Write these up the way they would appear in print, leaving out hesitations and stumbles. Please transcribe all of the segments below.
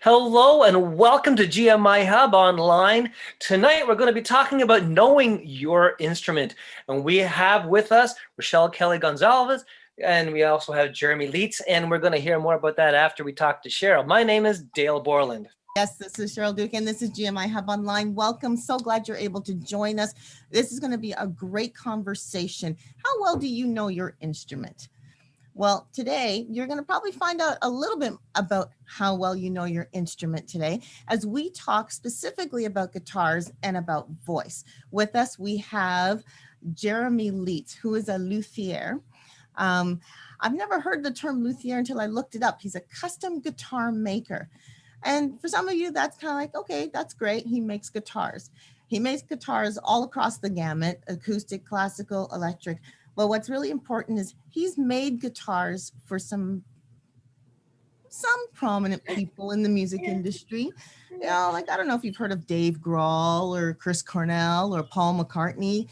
Hello and welcome to GMIHub Online. Tonight we're going to be talking about knowing your instrument. And we have with us Rachelle Kelly Gonzalez, and we also have Jeremy Leets, and we're going to hear more about that after we talk to Cheryl. My name is Dale Borland. Yes, this is Cheryl Duke, and this is GMIHub Online. Welcome. So glad you're able to join us. This is going to be a great conversation. How well do you know your instrument? Well, today you're going to probably find out a little bit about how well you know your instrument today as we talk specifically about guitars and about voice. With us, we have Jeremy Leets, who is a luthier. I've never heard the term luthier until I looked it up. He's a custom guitar maker. And for some of you, that's kind of like, okay, that's great. He makes guitars. He makes guitars all across the gamut, acoustic, classical, electric. But what's really important is he's made guitars for some prominent people in the music industry. You know, like, I don't know if you've heard of Dave Grohl or Chris Cornell or Paul McCartney.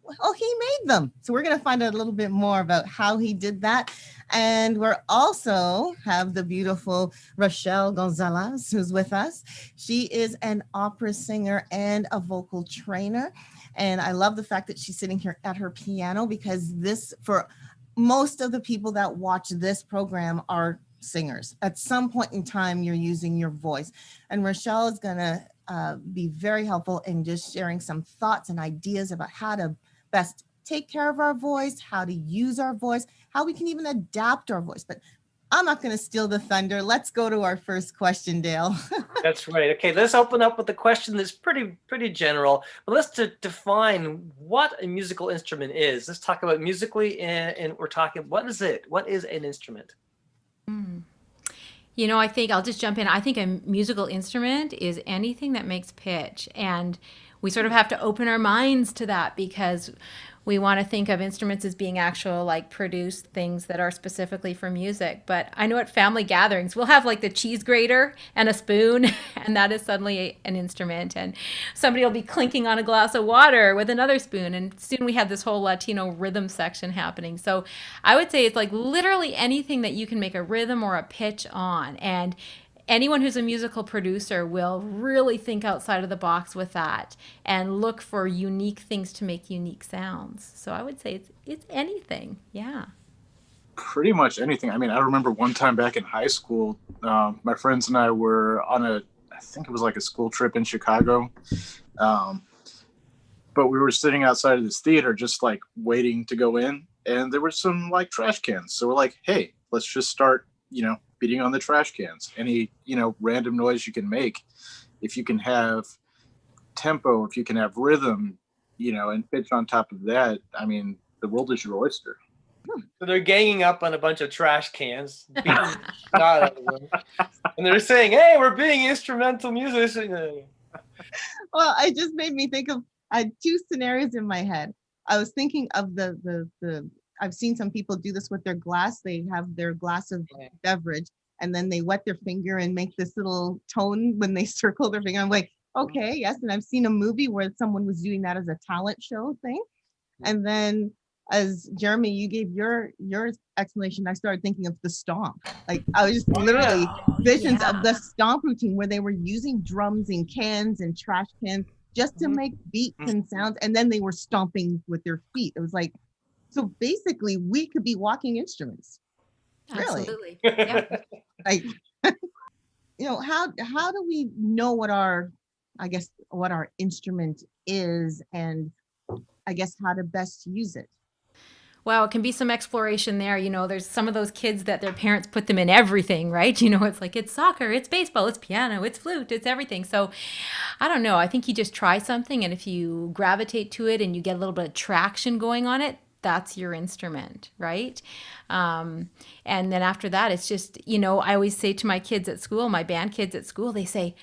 Well, he made them. So we're going to find out a little bit more about how he did that. And we're also have the beautiful Rachelle Gonzalez, who's with us. She is an opera singer and a vocal trainer. And I love the fact that she's sitting here at her piano, because this, for most of the people that watch this program, are singers. At some point in time, you're using your voice. And Rachelle is going to be very helpful in just sharing some thoughts and ideas about how to best take care of our voice, how to use our voice, how we can even adapt our voice. But I'm not going to steal the thunder. Let's go to our first question, Dale. That's right. Okay, let's open up with a question that's pretty general. But let's define what a musical instrument is. Let's talk about musically, and we're talking, what is it? What is an instrument? You know, I think I'll just jump in. I think a musical instrument is anything that makes pitch. And we sort of have to open our minds to that, because we want to think of instruments as being actual, like, produced things that are specifically for music. But I know at family gatherings, we'll have like the cheese grater and a spoon, and that is suddenly an instrument. And somebody will be clinking on a glass of water with another spoon. And soon we have this whole Latino rhythm section happening. So I would say it's like literally anything that you can make a rhythm or a pitch on. And anyone who's a musical producer will really think outside of the box with that and look for unique things to make unique sounds. So I would say it's anything. Yeah. Pretty much anything. I mean, I remember one time back in high school, my friends and I were on I think it was like a school trip in Chicago. But we were sitting outside of this theater just like waiting to go in, and there were some like trash cans. So we're like, hey, let's just start, beating on the trash cans. Any, random noise you can make. If you can have tempo, if you can have rhythm, and pitch on top of that, I mean, the world is your oyster. So they're ganging up on a bunch of trash cans, beating the shit out of them, and they're saying, hey, we're being instrumental musicians. Well, it just made me think of, I had two scenarios in my head. I was thinking of the I've seen some people do this with their glass. They have their glass of beverage, and then they wet their finger and make this little tone when they circle their finger. I'm like, okay, yes. And I've seen a movie where someone was doing that as a talent show thing. And then, as Jeremy, you gave your explanation, I started thinking of the stomp. Like, I was just literally visions of the stomp routine where they were using drums and cans and trash cans just to make beats and sounds. And then they were stomping with their feet. It was like, so basically we could be walking instruments. Really. Absolutely. Yeah. Like, how do we know what our instrument is, and I guess how to best use it? Well, it can be some exploration there. There's some of those kids that their parents put them in everything, right? It's like, it's soccer, it's baseball, it's piano, it's flute, it's everything. So I don't know. I think you just try something, and if you gravitate to it and you get a little bit of traction going on it, that's your instrument, right? And then after that, it's just, I always say to my kids at school, my band kids at school, they say,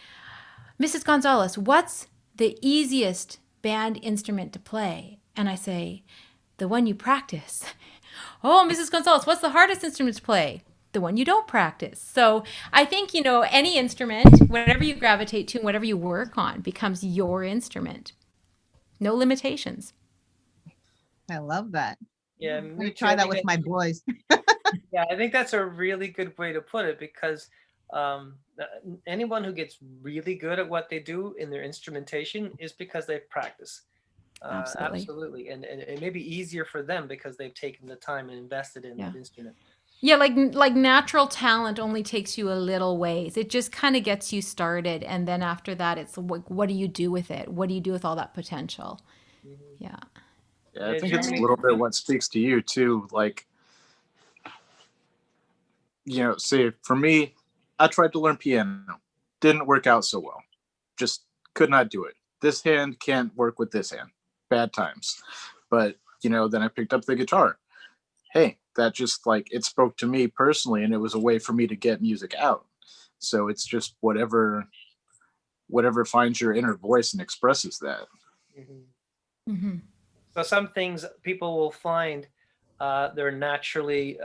Mrs. Gonzalez, what's the easiest band instrument to play? And I say, the one you practice. Oh, Mrs. Gonzalez, what's the hardest instrument to play? The one you don't practice. So I think, any instrument, whatever you gravitate to and whatever you work on becomes your instrument. No limitations. I love that. Yeah, I'm gonna try that with my boys. Yeah, I think that's a really good way to put it, because anyone who gets really good at what they do in their instrumentation is because they've practiced. Absolutely. Absolutely. And it may be easier for them because they've taken the time and invested in Yeah. that instrument. Yeah, like natural talent only takes you a little ways. It just kind of gets you started, and then after that, it's like, what do you do with it? What do you do with all that potential? Mhm. Yeah. Yeah, I Yeah, think it's a Jeremy. little bit what speaks to you too. Like, say for me, I tried to learn piano. Didn't work out so well. Just could not do it. This hand can't work with this hand. Bad times. But, then I picked up the guitar. Hey, that just like it spoke to me personally, and it was a way for me to get music out. So it's just whatever finds your inner voice and expresses that. Mhm. Hmm. So some things people will find they're naturally,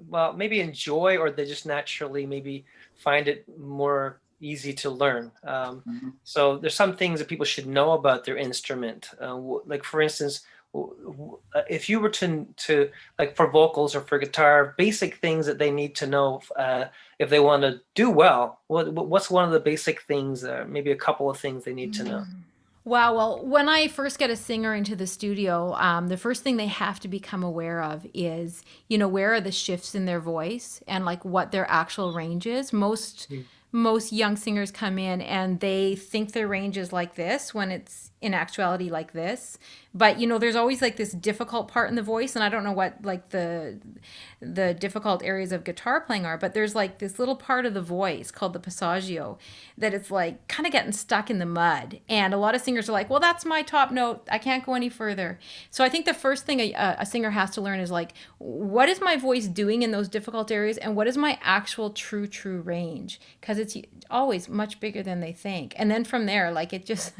well, maybe enjoy, or they just naturally maybe find it more easy to learn. Mhm. So there's some things that people should know about their instrument. Like for instance, if you were to like for vocals or for guitar, basic things that they need to know if they want to do well. What's one of the basic things? Maybe a couple of things they need to know. Wow. Well, when I first get a singer into the studio, the first thing they have to become aware of is, where are the shifts in their voice and like what their actual range is. Most young singers come in and they think their range is like this when it's in actuality like this. But there's always like this difficult part in the voice, and I don't know what like the difficult areas of guitar playing are, but there's like this little part of the voice called the passaggio that it's like kind of getting stuck in the mud. And a lot of singers are like, well, that's my top note. I can't go any further. So I think the first thing a singer has to learn is like, what is my voice doing in those difficult areas? And what is my actual true range? Because it's always much bigger than they think. And then from there, like it just,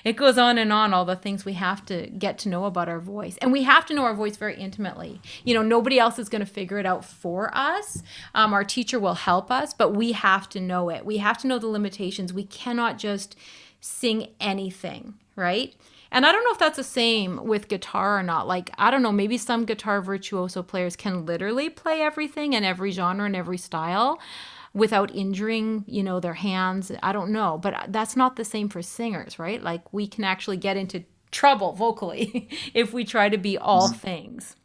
it goes on and on, all the things we have to get to know about our voice. And we have to know our voice very intimately. Nobody else is going to figure it out for us. Our teacher will help us, but we have to know it. We have to know the limitations. We cannot just sing anything, right? And I don't know if that's the same with guitar or not. Like, I don't know, maybe some guitar virtuoso players can literally play everything in every genre and every style without injuring, their hands. I don't know, but that's not the same for singers, right? Like, we can actually get into trouble vocally if we try to be all things.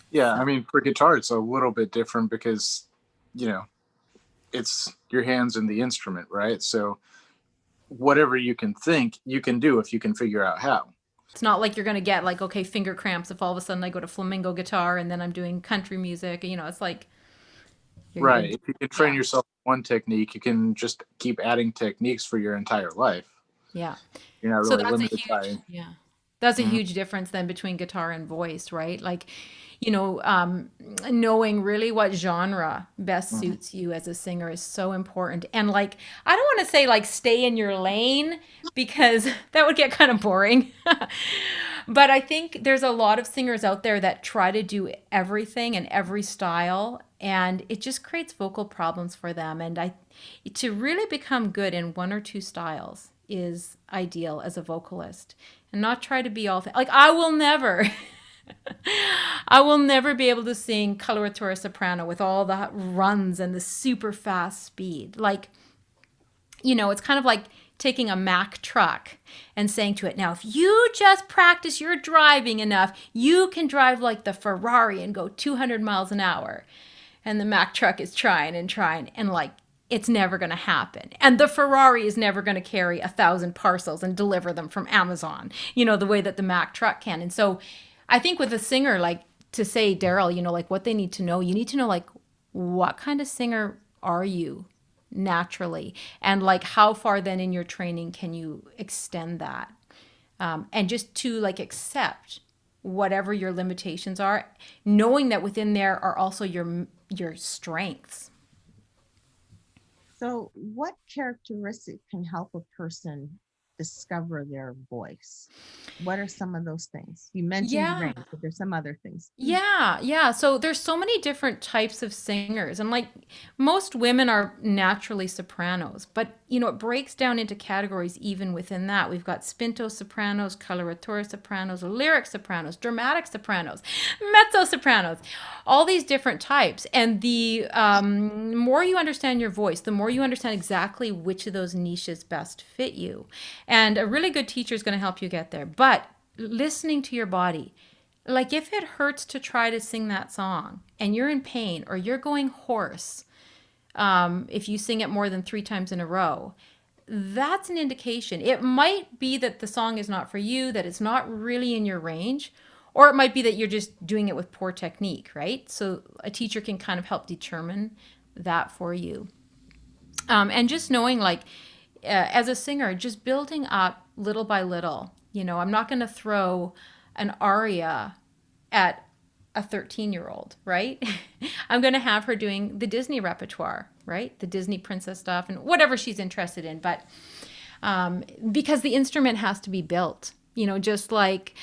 Yeah, So, I mean, for guitar, it's a little bit different because, you know, it's your hands and the instrument, right? So whatever you can think, you can do if you can figure out how. it's not like you're going to get like, okay, finger cramps if all of a sudden I go to flamenco guitar and then I'm doing country music. It's like you're Right. If you can train yeah, yourself one technique, you can just keep adding techniques for your entire life. yeah. You're not So really that's a limited huge, by. yeah. That's a Mhm. huge difference then between guitar and voice, right? Like, you know, um, knowing really what genre best Mhm. suits you as a singer is so important. And like, I don't want to say like stay in your lane because that would get kind of boring. But I think there's a lot of singers out there that try to do everything and every style, and it just creates vocal problems for them. And to really become good in one or two styles is ideal as a vocalist, and not try to be all like I will never. I will never be able to sing coloratura soprano with all the runs and the super fast speed. Like, it's kind of like taking a Mack truck and saying to it, now, if you just practice your driving enough, you can drive like the Ferrari and go 200 miles an hour. And the Mack truck is trying and trying, and like, it's never going to happen. And the Ferrari is never going to carry 1,000 parcels and deliver them from Amazon, the way that the Mack truck can. And so I think with a singer, like to say, Daryl, like what they need to know, you need to know, like, what kind of singer are you naturally? And like, how far then in your training can you extend that? And just to like accept whatever your limitations are, knowing that within there are also your strengths. So, what characteristic can help a person discover their voice? What are some of those things? You mentioned Yeah. range, but there's some other things. Yeah. So there's so many different types of singers, and like most women are naturally sopranos, but it breaks down into categories even within that. We've got spinto sopranos, coloratura sopranos, lyric sopranos, dramatic sopranos, mezzo sopranos, all these different types. And the more you understand your voice, the more you understand exactly which of those niches best fit you. And a really good teacher is going to help you get there. But listening to your body. Like if it hurts to try to sing that song and you're in pain or you're going hoarse, if you sing it more than 3 times in a row, that's an indication. It might be that the song is not for you, that it's not really in your range, or it might be that you're just doing it with poor technique, right? So a teacher can kind of help determine that for you. And just knowing as a singer, just building up little by little. I'm not going to throw an aria at a 13-year-old, right? I'm going to have her doing the Disney repertoire, right? The Disney princess stuff and whatever she's interested in. But because the instrument has to be built, just like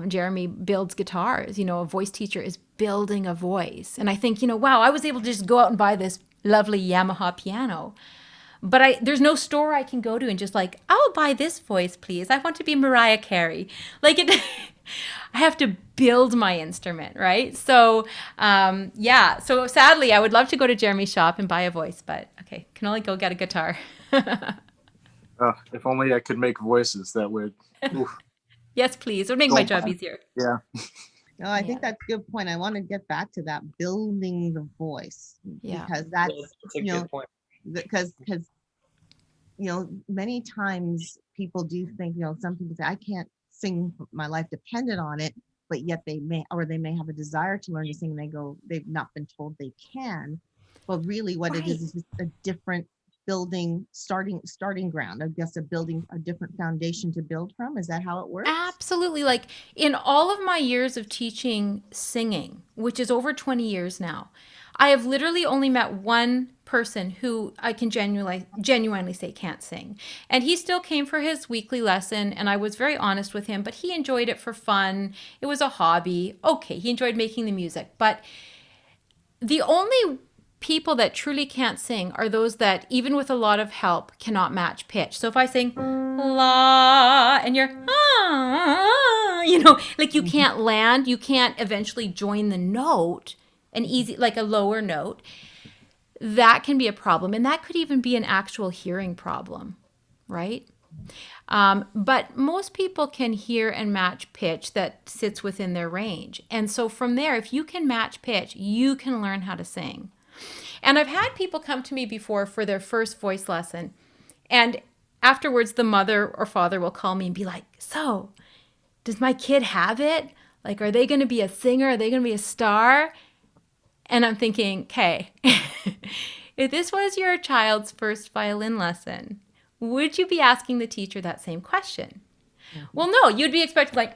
Jeremy builds guitars, a voice teacher is building a voice. And I think, wow, I was able to just go out and buy this lovely Yamaha piano. But there's no store I can go to and just I'll buy this voice, please. I want to be Mariah Carey. I have to build my instrument, right? So, So sadly, I would love to go to Jeremy's shop and buy a voice, but okay, can only go get a guitar. If only I could make voices, that would. Oof. Yes, please. It would make my job easier. Yeah. No, I think that's a good point. I want to get back to that, building the voice, because that's a good point. Because many times people do think, some people say, I can't sing, my life depended on it, but yet they may have a desire to learn to sing, and they've not been told they can. But really what it is just a different building, starting ground, I guess, a different foundation to build from. Is that how it works? Absolutely. Like in all of my years of teaching singing, which is over 20 years now, I have literally only met one person who I can genuinely say can't sing. And he still came for his weekly lesson, and I was very honest with him, but he enjoyed it for fun. It was a hobby. Okay, he enjoyed making the music. But the only people that truly can't sing are those that, even with a lot of help, cannot match pitch. So if I sing la and you're you can't land, you can't eventually join the note, a lower note, that can be a problem. And that could even be an actual hearing problem, right? But most people can hear and match pitch that sits within their range. And so from there, if you can match pitch, you can learn how to sing. And I've had people come to me before for their first voice lesson, and afterwards the mother or father will call me and be like, so does my kid have it? Like, are they going to be a singer? Are they going to be a star? And I'm thinking, okay, if this was your child's first violin lesson, would you be asking the teacher that same question? Mm-hmm. Well, no, you'd be expecting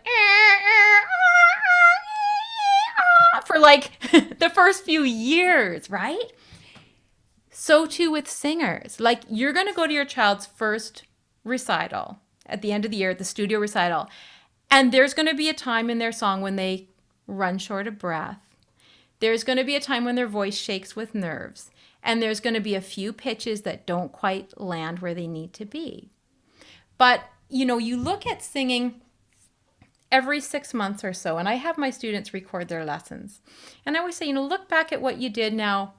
for the first few years, right? So too with singers. You're going to go to your child's first recital at the end of the year, at the studio recital, and there's going to be a time in their song when they run short of breath. There's going to be a time when their voice shakes with nerves, and there's going to be a few pitches that don't quite land where they need to be. But, you look at singing every 6 months or so, and I have my students record their lessons. And I always say, look back at what you did now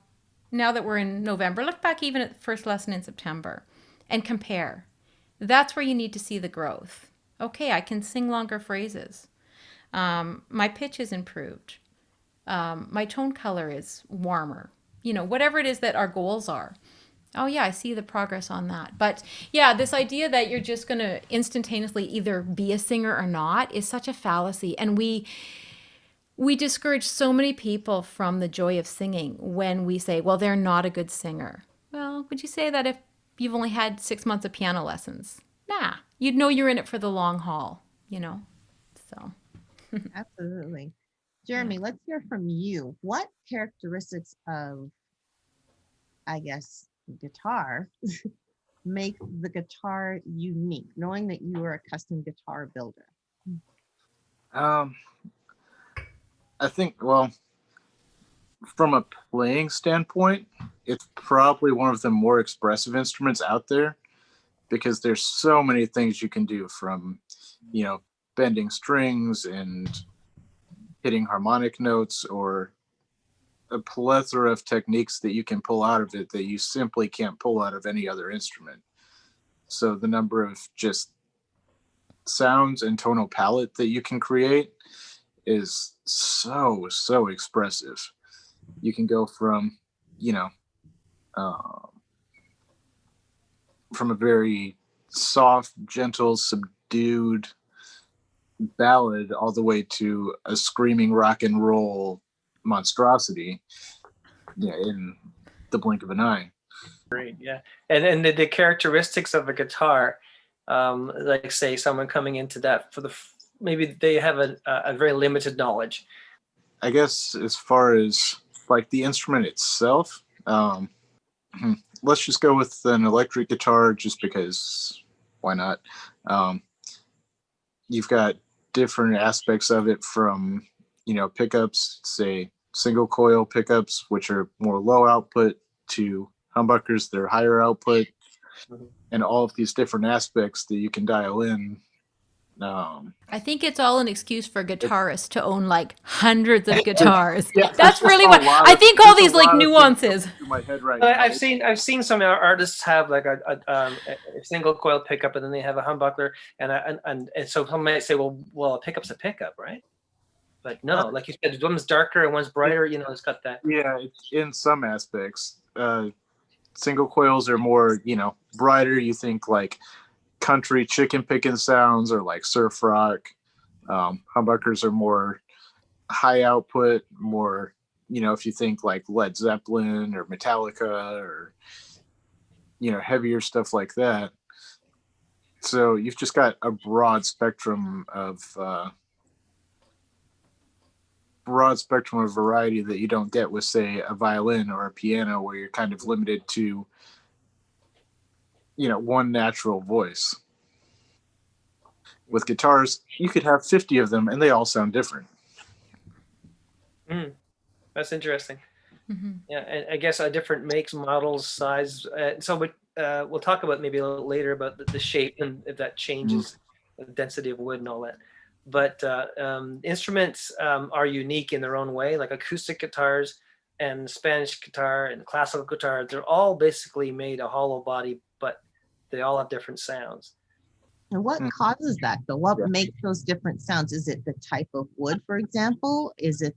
that we're in November, look back even at the first lesson in September and compare. That's where you need to see the growth. Okay, I can sing longer phrases. My pitch is improved. My tone color is warmer. Whatever it is that our goals are. Oh yeah, I see the progress on that. But yeah, this idea that you're just going to instantaneously either be a singer or not is such a fallacy. And we discourage so many people from the joy of singing when we say, well, they're not a good singer. Well, would you say that if you've only had 6 months of piano lessons? Nah, you'd know you're in it for the long haul, so. Absolutely. Jeremy, let's hear from you. What characteristics of, I guess, guitar make the guitar unique, knowing that you are a custom guitar builder? I think, well, from a playing standpoint, it's probably one of the more expressive instruments out there because there's so many things you can do, from, bending strings and hitting harmonic notes, or a plethora of techniques that you can pull out of it that you simply can't pull out of any other instrument. So the number of just sounds and tonal palette that you can create is so expressive. You can go from, um, from a very soft, gentle, subdued ballad all the way to a screaming rock and roll monstrosity, in the blink of an eye. Great, yeah. And the characteristics of a guitar, like say someone coming into that maybe they have a very limited knowledge. I guess as far as like the instrument itself, let's just go with an electric guitar just because why not? You've got different aspects of it, from, pickups, say single coil pickups, which are more low output, to humbuckers, they're higher output, and all of these different aspects that you can dial in. I think it's all an excuse for guitarists to own like hundreds of guitars. Yeah, That's really what I think. All these like nuances. In my head right But now. I've seen some artists have like a single coil pickup, and then they have a humbucker, and so some might say, well, a pickup's a pickup, right? But no, like you said, one's darker and one's brighter. It's got that. Yeah, in some aspects, single coils are more, brighter. You think like country chicken picking sounds, or like surf rock. Humbuckers are more high output, more, if you think like Led Zeppelin or Metallica, or, heavier stuff like that. So you've just got a broad spectrum of variety that you don't get with, say, a violin or a piano, where you're kind of limited to, one natural voice. With guitars, you could have 50 of them and they all sound different. That's interesting. Mm-hmm. Yeah, and I guess different makes, models, size. So we'll talk about maybe a little later about the shape and if that changes the density of wood and all that. But instruments are unique in their own way, like acoustic guitars and Spanish guitar and classical guitar. They're all basically made a hollow body, but they all have different sounds. And what causes that though? What makes those different sounds? Is it the type of wood, for example? Is it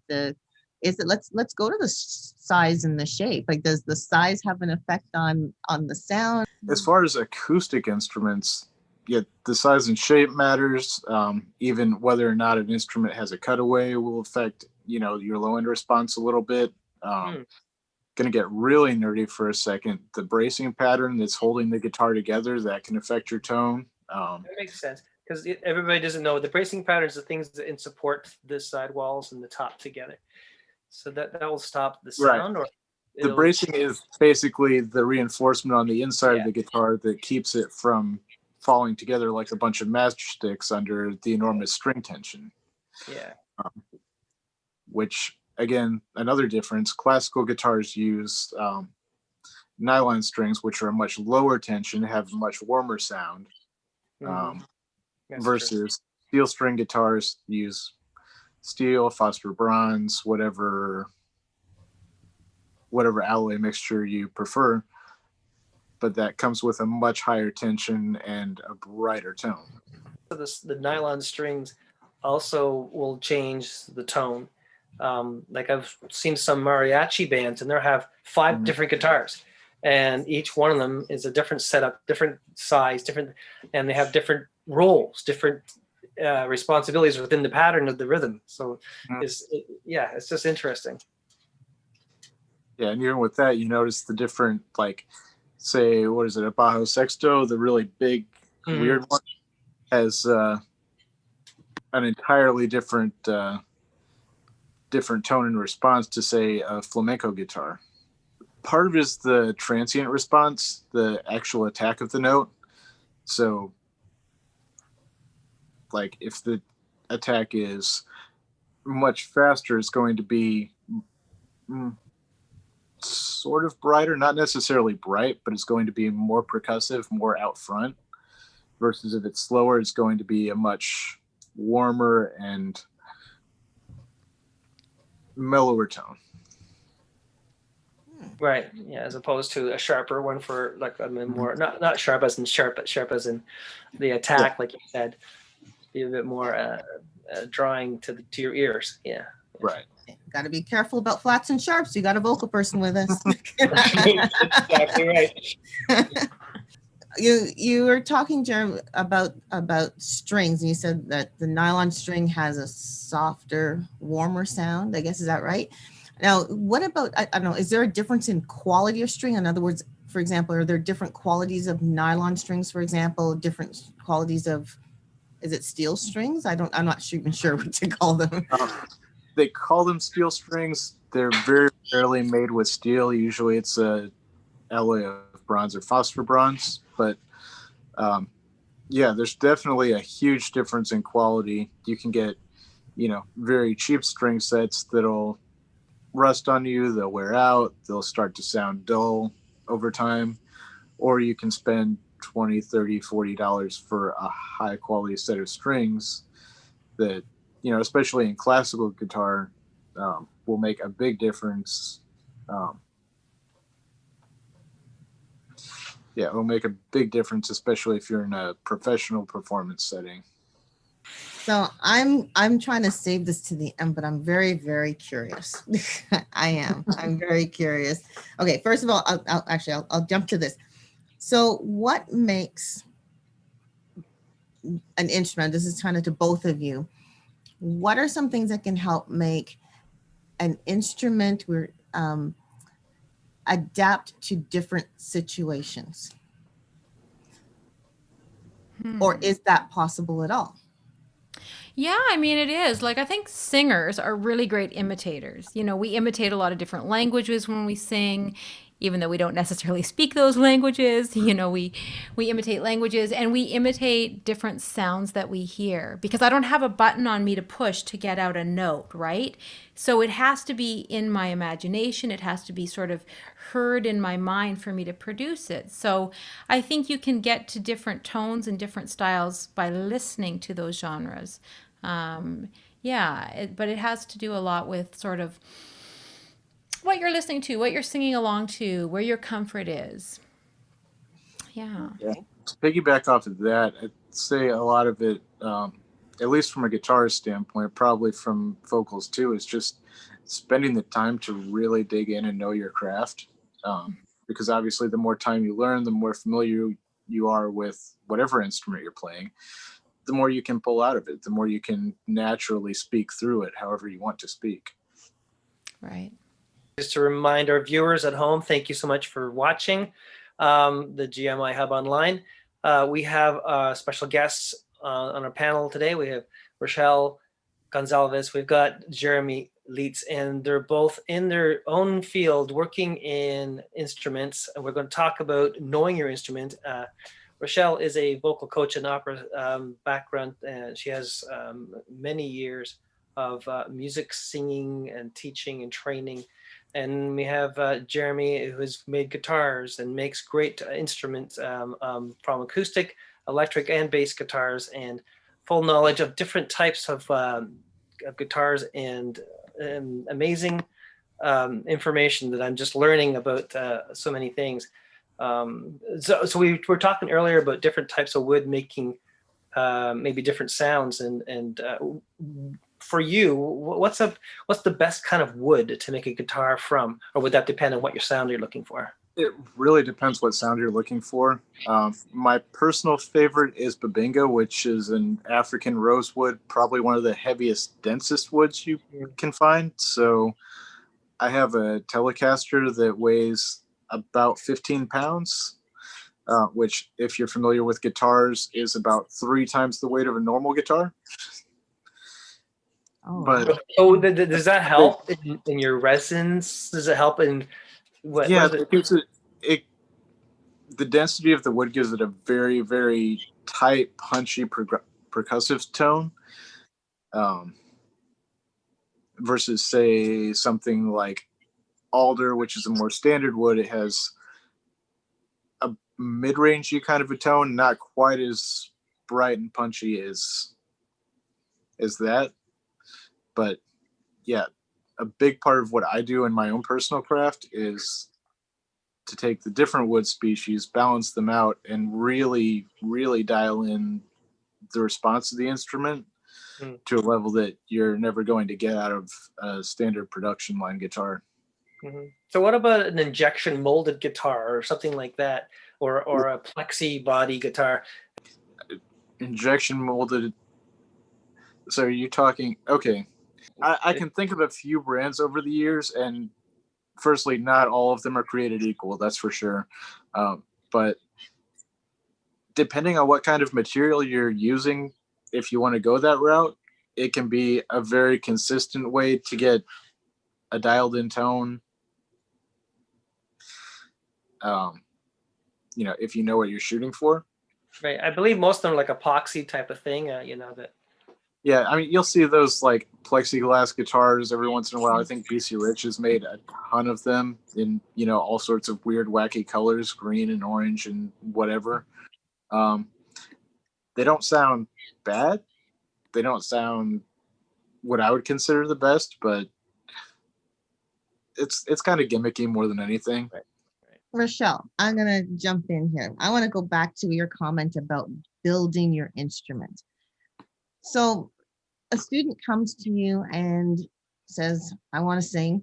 let's go to the size and the shape. Like, does the size have an effect on the sound? As far as acoustic instruments, the size and shape matters. Even whether or not an instrument has a cutaway will affect, your low end response a little bit. Going to get really nerdy for a second. The bracing pattern that's holding the guitar together, that can affect your tone. That makes sense, because everybody doesn't know the bracing patterns, the things that support the side walls and the top together. So that will stop the sound, right. Or the bracing is basically the reinforcement on the inside of the guitar that keeps it from falling together like a bunch of matchsticks under the enormous string tension. Yeah. Which, again, another difference. Classical guitars use nylon strings, which are a much lower tension, have a much warmer sound. Versus steel string guitars use steel, phosphor bronze, whatever alloy mixture you prefer, but that comes with a much higher tension and a brighter tone. So the nylon strings also will change the tone. Like I've seen some mariachi bands, and they have 5 different guitars, and each one of them is a different setup, different size, and they have different roles, different responsibilities within the pattern of the rhythm. So it's just interesting. Yeah, and even with that, you notice the different, like, say, what is it, a Bajo Sexto, the really big, weird one, has an entirely different tone and response to, say, a flamenco guitar. part of it is the transient response, the actual attack of the note. So, like, if the attack is much faster, it's going to be sort of brighter, not necessarily bright, but it's going to be more percussive, more out front. Versus if it's slower, it's going to be a much warmer and mellower tone. Right. Yeah. As opposed to a sharper one for like, I mean, more not sharp as in sharp, but sharp as in the attack, like you said, be a bit more drawing to your ears. Yeah. Right. Got to be careful about flats and sharps. You got a vocal person with us. Exactly right. You were talking, Jeremy, about strings, and you said that the nylon string has a softer, warmer sound. I guess, is that right? Now, what about, I don't know, is there a difference in quality of string? In other words, for example, are there different qualities of nylon strings, for example, different qualities of, is it steel strings? I'm not even sure what to call them. They call them steel strings. They're very rarely made with steel. Usually it's a alloy of bronze or phosphor bronze. But yeah, there's definitely a huge difference in quality. You can get, very cheap string sets that'll rust on you, they'll wear out, they'll start to sound dull over time. Or you can spend $20, $30, $40 for a high quality set of strings that, especially in classical guitar, will make a big difference. It will make a big difference, especially if you're in a professional performance setting. So I'm trying to save this to the end, but I'm very, very curious. I'm very curious. Okay, first of all, I'll jump to this. So what makes an instrument, this is kind of to both of you, what are some things that can help make an instrument adapt to different situations? Or is that possible at all? Yeah, I mean, it is. Like, I think singers are really great imitators. We imitate a lot of different languages when we sing, even though we don't necessarily speak those languages. We imitate languages, and we imitate different sounds that we hear, because I don't have a button on me to push to get out a note, right? So it has to be in my imagination. It has to be sort of heard in my mind for me to produce it. So I think you can get to different tones and different styles by listening to those genres. But it has to do a lot with sort of what you're listening to, what you're singing along to, where your comfort is. Yeah. To piggyback off of that, I'd say a lot of it, at least from a guitarist standpoint, probably from vocals too, is just spending the time to really dig in and know your craft. Because obviously the more time you learn, the more familiar you are with whatever instrument you're playing, the more you can pull out of it, the more you can naturally speak through it however you want to speak. Right. Just to remind our viewers at home, thank you so much for watching the GMIHub Online. We have special guests on our panel today. We have Rachelle Gonzalez, we've got Jeremy Leets, and they're both in their own field working in instruments. And we're going to talk about knowing your instrument. Rachelle is a vocal coach and opera background, and she has many years of music, singing, and teaching and training. And we have Jeremy, who has made guitars and makes great instruments from acoustic, electric, and bass guitars, and full knowledge of different types of guitars and amazing information that I'm just learning about so many things. So we were talking earlier about different types of wood making maybe different sounds, and for you, what's the best kind of wood to make a guitar from, or would that depend on what your sound you're looking for? It really depends what sound you're looking for. My personal favorite is Babinga, which is an African rosewood, probably one of the heaviest, densest woods you can find. So I have a Telecaster that weighs about 15 pounds, which, if you're familiar with guitars, is about 3 times the weight of a normal guitar. Oh, But so does that help in your resonance? Does it help in Yeah, What is it gives it the density of the wood gives it a very, very tight, punchy, percussive tone. Um, versus say something like alder, which is a more standard wood. It has a mid-rangey kind of a tone, not quite as bright and punchy as that. But yeah, a big part of what I do in my own personal craft is to take the different wood species, balance them out, and really, really dial in the response of the instrument it? to a level that you're never going to get out of a standard production line guitar. So what about an injection molded guitar or something like that, or a plexi body guitar? Injection molded. So are you talking? Okay, I can think of a few brands over the years, and firstly, not all of them are created equal. That's for sure. But depending on what kind of material you're using, if you want to go that route, it can be a very consistent way to get a dialed in tone. If you know what you're shooting for. Right. I believe most of them are like epoxy type of thing. That. Yeah, I mean, you'll see those like plexiglass guitars every once in a while. I think BC Rich has made a ton of them in, all sorts of weird, wacky colors, green and orange and whatever. They don't sound bad. They don't sound what I would consider the best, but it's kind of gimmicky more than anything. Right. Rachelle, I'm going to jump in here. I want to go back to your comment about building your instrument. So a student comes to you and says, I want to sing,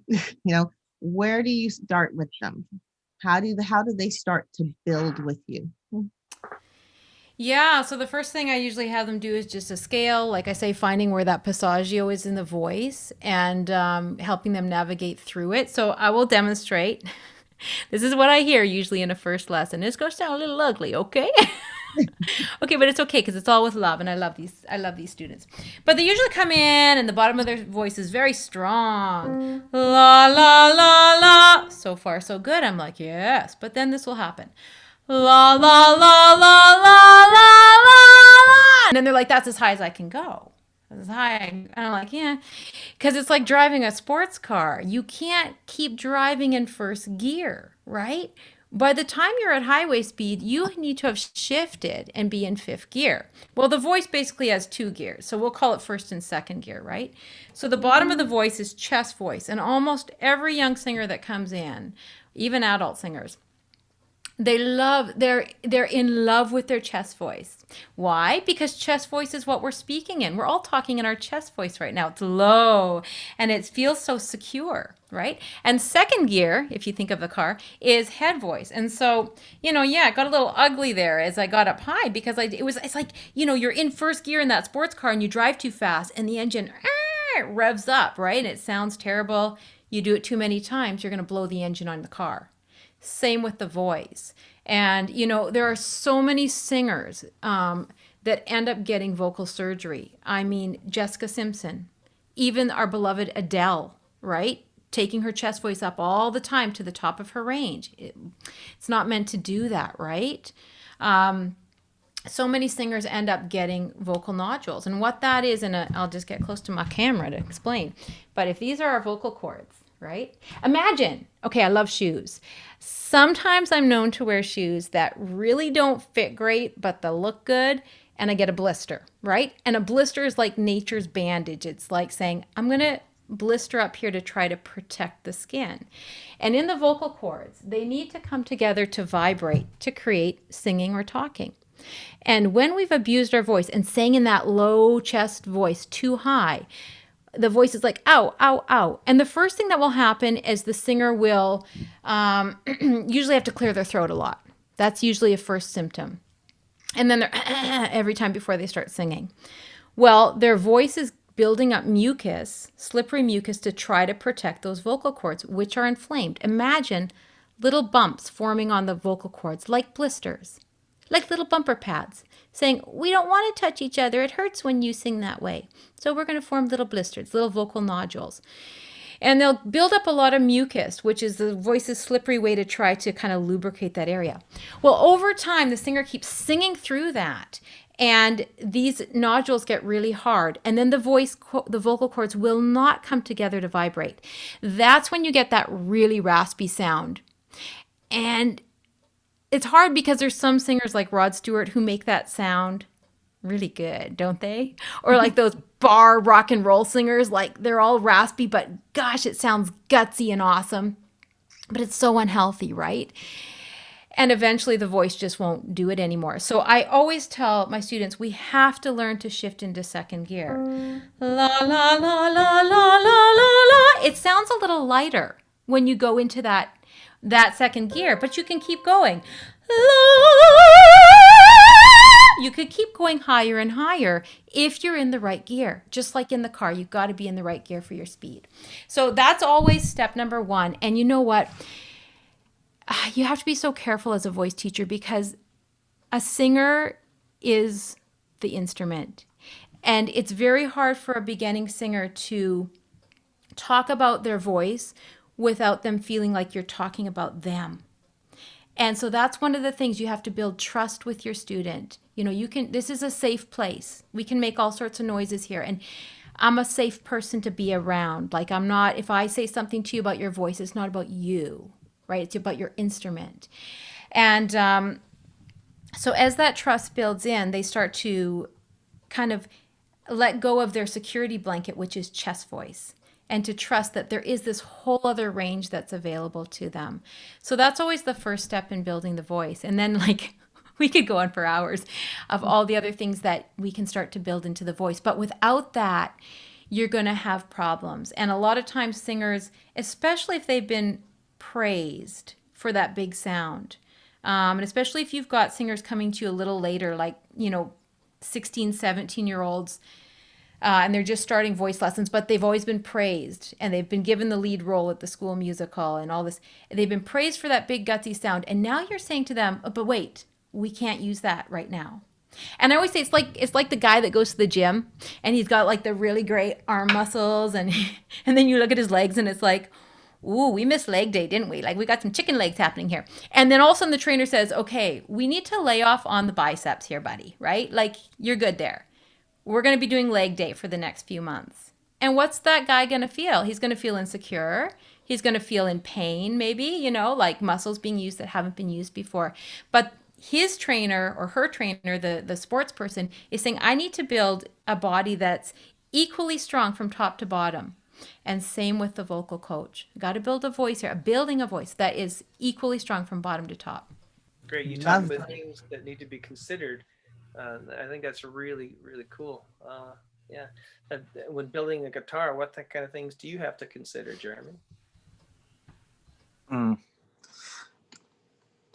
where do you start with them? How do they start to build with you? Yeah, so the first thing I usually have them do is just a scale, like I say, finding where that passaggio is in the voice and helping them navigate through it. So I will demonstrate. This is what I hear usually in a first lesson. It's going to sound a little ugly, okay? Okay, but it's okay because it's all with love, and I love these students. But they usually come in, and the bottom of their voice is very strong. La la la la. So far, so good. I'm like, yes. But then this will happen. La la la la la la la. And then they're like, that's as high as I can go. As high. And I'm like, yeah, because it's like driving a sports car. You can't keep driving in first gear, right? By the time you're at highway speed, you need to have shifted and be in fifth gear. Well, the voice basically has two gears, so we'll call it first and second gear, right? So the bottom of the voice is chest voice, and almost every young singer that comes in, even adult singers, they're in love with their chest voice. Why? Because chest voice is what we're speaking in. We're all talking in our chest voice right now. It's low and it feels so secure, right? And second gear, if you think of the car, is head voice. And so, it got a little ugly there as I got up high because it's like, you're in first gear in that sports car and you drive too fast and the engine revs up, right? And it sounds terrible. You do it too many times, you're going to blow the engine on the car. Same with the voice. And, there are so many singers that end up getting vocal surgery. I mean, Jessica Simpson, even our beloved Adele, right? Taking her chest voice up all the time to the top of her range. It's not meant to do that, right? So many singers end up getting vocal nodules. And what that is, and I'll just get close to my camera to explain. But if these are our vocal cords, right? Imagine, okay, I love shoes. Sometimes I'm known to wear shoes that really don't fit great, but they'll look good, and I get a blister, right? And a blister is like nature's bandage. It's like saying, I'm going to blister up here to try to protect the skin. And in the vocal cords, they need to come together to vibrate, to create singing or talking. And when we've abused our voice and sang in that low chest voice too high, the voice is like, ow, ow, ow. And the first thing that will happen is the singer will usually have to clear their throat a lot. That's usually a first symptom. And then they're every time before they start singing. Well, their voice is building up mucus, slippery mucus, to try to protect those vocal cords, which are inflamed. Imagine little bumps forming on the vocal cords like blisters, like little bumper pads, saying, we don't want to touch each other. It hurts when you sing that way. So we're going to form little blisters, little vocal nodules. And they'll build up a lot of mucus, which is the voice's slippery way to try to kind of lubricate that area. Well, over time, the singer keeps singing through that, and these nodules get really hard, and then the vocal cords will not come together to vibrate. That's when you get that really raspy sound. And it's hard because there's some singers like Rod Stewart who make that sound really good, don't they? Or like those bar rock and roll singers, like they're all raspy, but gosh, it sounds gutsy and awesome. But it's so unhealthy, right? And eventually the voice just won't do it anymore. So I always tell my students, we have to learn to shift into second gear. La, la, la, la, la, la, la, la. It sounds a little lighter when you go into that second gear, but you can keep going. You could keep going higher and higher if you're in the right gear. Just like in the car, you've got to be in the right gear for your speed. So that's always step number one. And you know what? You have to be so careful as a voice teacher because a singer is the instrument. And it's very hard for a beginning singer to talk about their voice without them feeling like you're talking about them. And so that's one of the things you have to build trust with your student. You know, this is a safe place. We can make all sorts of noises here. And I'm a safe person to be around. Like if I say something to you about your voice, it's not about you, right? It's about your instrument. And so as that trust builds in, they start to kind of let go of their security blanket, which is chest voice, and to trust that there is this whole other range that's available to them. So that's always the first step in building the voice. And then we could go on for hours of all the other things that we can start to build into the voice. But without that, you're going to have problems. And a lot of times singers, especially if they've been praised for that big sound, and especially if you've got singers coming to you a little later, like, 16, 17-year-olds, and they're just starting voice lessons, but they've always been praised and they've been given the lead role at the school musical and all this. They've been praised for that big gutsy sound. And now you're saying to them, oh, but wait, we can't use that right now. And I always say it's like the guy that goes to the gym and he's got like the really great arm muscles and then you look at his legs and it's like, ooh, we missed leg day, didn't we? Like we got some chicken legs happening here. And then all of a sudden the trainer says, okay, we need to lay off on the biceps here, buddy, right? Like you're good there. We're going to be doing leg day for the next few months. And what's that guy going to feel? He's going to feel insecure. He's going to feel in pain, maybe, like muscles being used that haven't been used before. But his trainer or her trainer, the sports person, is saying, I need to build a body that's equally strong from top to bottom. And same with the vocal coach. Got to build a voice here, building a voice that is equally strong from bottom to top. Great. You talk about things that need to be considered. I think that's really, really cool. Yeah. When building a guitar, what kind of things do you have to consider, Jeremy? I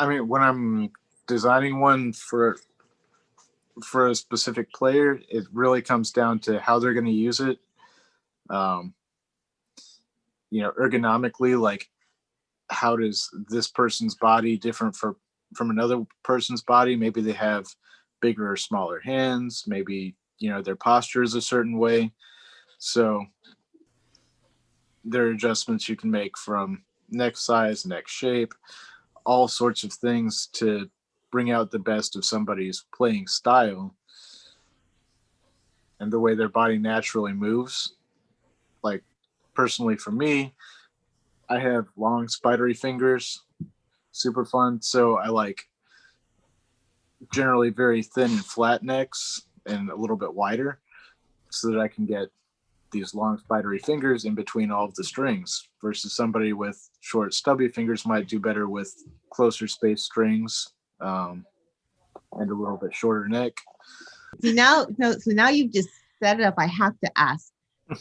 mean, when I'm designing one for a specific player, it really comes down to how they're going to use it. Ergonomically, like how does this person's body different from another person's body? Maybe they have bigger or smaller hands, maybe their posture is a certain way, so there are adjustments you can make from neck size, neck shape, all sorts of things to bring out the best of somebody's playing style and the way their body naturally moves. Like personally for me, I have long spidery fingers, super fun, so I like generally very thin and flat necks and a little bit wider so that I can get these long spidery fingers in between all of the strings, versus somebody with short stubby fingers might do better with closer spaced strings and a little bit shorter neck. So now you've just set it up. I have to ask,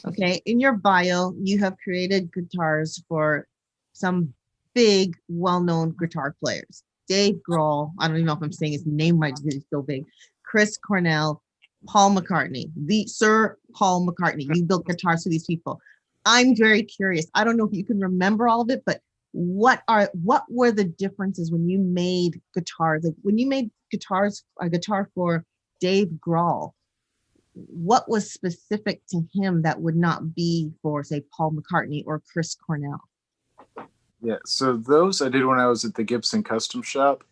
okay, in your bio, you have created guitars for some big, well-known guitar players. Dave Grohl, I don't even know if I'm saying his name right, it's so big. Chris Cornell, Paul McCartney, the Sir Paul McCartney. You built guitars for these people. I'm very curious. I don't know if you can remember all of it, but what were the differences when you made guitars? Like when you made a guitar for Dave Grohl, what was specific to him that would not be for, say, Paul McCartney or Chris Cornell? Yeah, so those I did when I was at the Gibson Custom Shop.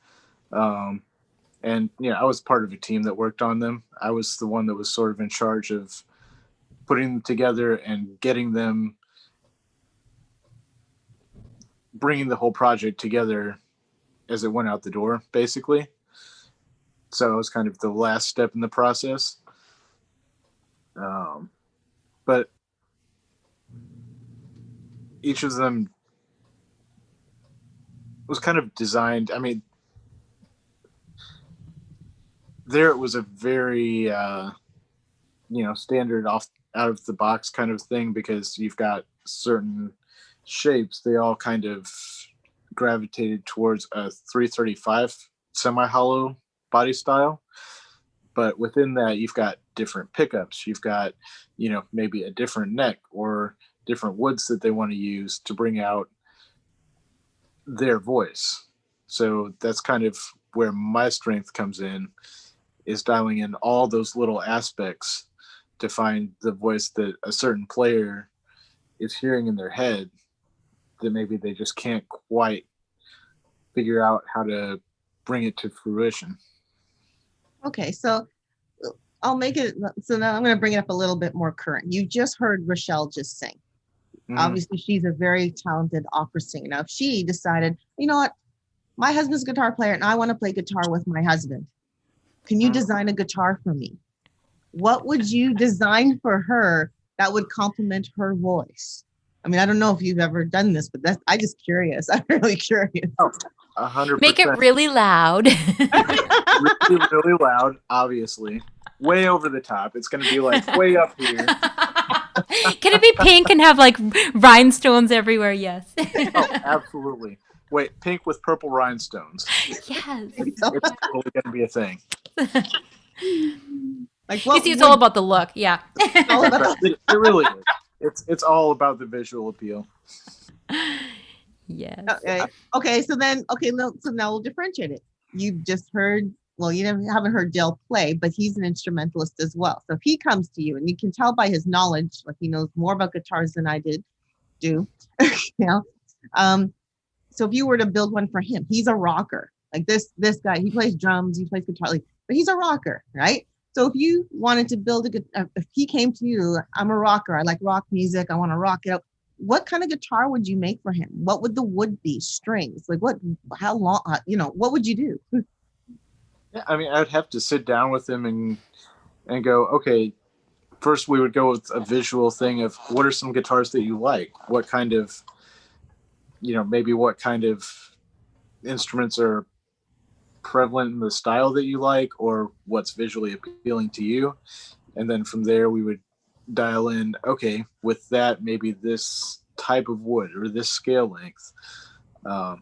And I was part of a team that worked on them. I was the one that was sort of in charge of putting them together and getting them, bringing the whole project together as it went out the door, basically. So it was kind of the last step in the process. But each of them was kind of designed. I mean, there it was a very, standard out of the box kind of thing, because you've got certain shapes. They all kind of gravitated towards a 335 semi-hollow body style. But within that, you've got different pickups. You've got, maybe a different neck or different woods that they want to use to bring out their voice. So that's kind of where my strength comes in, is dialing in all those little aspects to find the voice that a certain player is hearing in their head that maybe they just can't quite figure out how to bring it to fruition. Okay, so I'll make it, so now I'm going to bring it up a little bit more current. You just heard Rachelle just sing. Mhm. Obviously, she's a very talented opera singer. Now, if she decided, you know what, my husband's a guitar player and I want to play guitar with my husband. Can you design a guitar for me? What would you design for her that would complement her voice? I mean, I don't know if you've ever done this, but I'm just curious. I'm really curious. 100%. Make it really loud. really, really loud, obviously. Way over the top. It's going to be like way up here. Can it be pink and have like rhinestones everywhere? Yes. Oh, absolutely. Wait, pink with purple rhinestones. Yes. It's totally going to be a thing. Like, You see, it's all about the look. Yeah. It really is. It's all about the visual appeal. Yes. Okay. So now we'll differentiate it. You've just heard, well, you haven't heard Dale play, but he's an instrumentalist as well. So if he comes to you, and you can tell by his knowledge, like he knows more about guitars than I do. So if you were to build one for him, he's a rocker. Like this guy, he plays drums, he plays guitar, but he's a rocker, right? So if you wanted to build if he came to you, I'm a rocker, I like rock music, I want to rock it up. What kind of guitar would you make for him? What would the wood be? Strings? Like how long, what would you do? Yeah, I mean, I'd have to sit down with him and go, okay, first we would go with a visual thing of what are some guitars that you like? What kind of, maybe what kind of instruments are prevalent in the style that you like, or what's visually appealing to you. And then from there we would dial in, okay, with that, maybe this type of wood or this scale length. So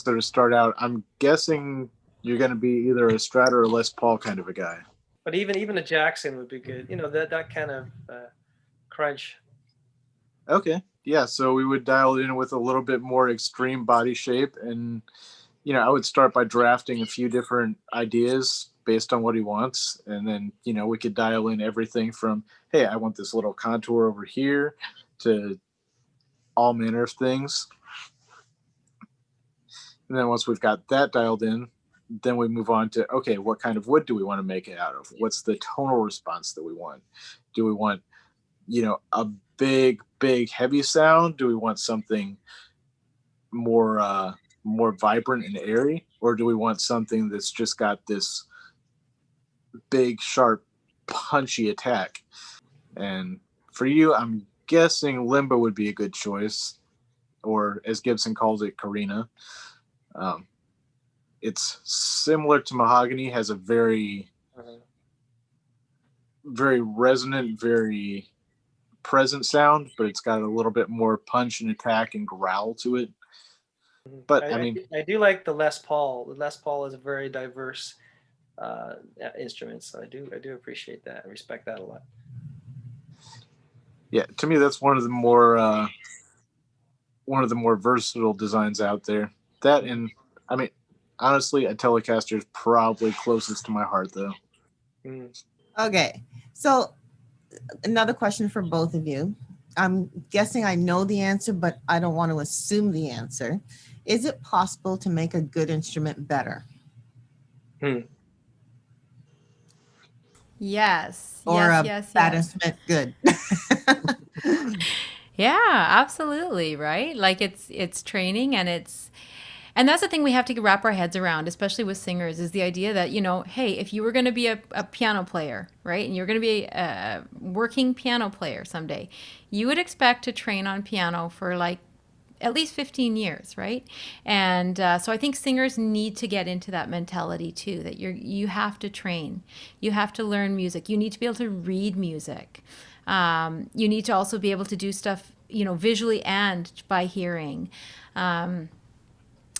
to start out, I'm guessing you're going to be either a Strat or a Les Paul kind of a guy. But even a Jackson would be good. That kind of crunch. Okay. Yeah. So we would dial it in with a little bit more extreme body shape. And, I would start by drafting a few different ideas based on what he wants. And then, we could dial in everything from, hey, I want this little contour over here, to all manner of things. And then once we've got that dialed in, then we move on to, okay, what kind of wood do we want to make it out of? What's the tonal response that we want? Do we want, a big, heavy sound? Do we want something more vibrant and airy? Or do we want something that's just got this big, sharp, punchy attack? And for you, I'm guessing Limbo would be a good choice, or as Gibson calls it, Carina. It's similar to mahogany, has a very, very resonant, very present sound, but it's got a little bit more punch and attack and growl to it. But I do like the Les Paul. The Les Paul is a very diverse instrument, so I do appreciate that. I respect that a lot. Yeah, to me, that's one of the more versatile designs out there. That, and I mean, honestly, a Telecaster is probably closest to my heart, though. Okay. So another question for both of you. I'm guessing I know the answer, but I don't want to assume the answer. Is it possible to make a good instrument better? Yes, Or yes, a yes, bad yes. instrument good? Yeah, absolutely, right? Like it's training, and that's the thing we have to wrap our heads around, especially with singers, is the idea that, hey, if you were going to be a piano player, right? And you're going to be a working piano player someday, you would expect to train on piano for like at least 15 years, right? And so I think singers need to get into that mentality too, that you have to train, you have to learn music, you need to be able to read music, you need to also be able to do stuff, visually and by hearing.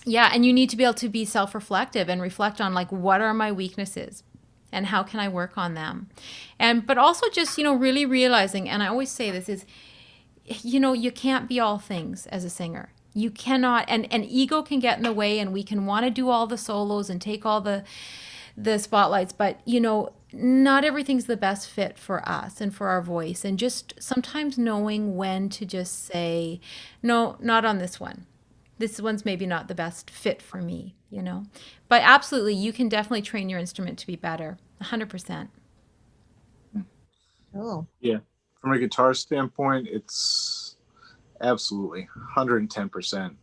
Yeah, and you need to be able to be self-reflective and reflect on, like, what are my weaknesses and how can I work on them? And but also just, really realizing, and I always say this is, you can't be all things as a singer. You cannot, and ego can get in the way, and we can want to do all the solos and take all the spotlights, but not everything's the best fit for us and for our voice, and just sometimes knowing when to just say, no, not on this one. This one's maybe not the best fit for me. But absolutely, you can definitely train your instrument to be better. 100%. Oh, Yeah. From a guitar standpoint, it's absolutely 110%.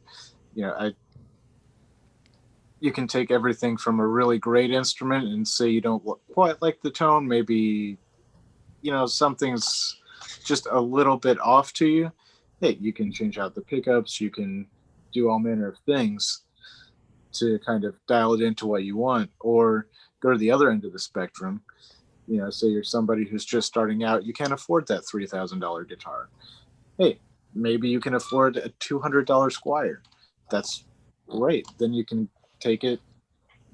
You can take everything from a really great instrument and say you don't quite like the tone. Maybe, something's just a little bit off to you. Hey, you can change out the pickups. You can do all manner of things to kind of dial it into what you want, or go to the other end of the spectrum. Say you're somebody who's just starting out, you can't afford that $3,000 guitar. Hey, maybe you can afford a $200 Squire. That's great. Then you can take it,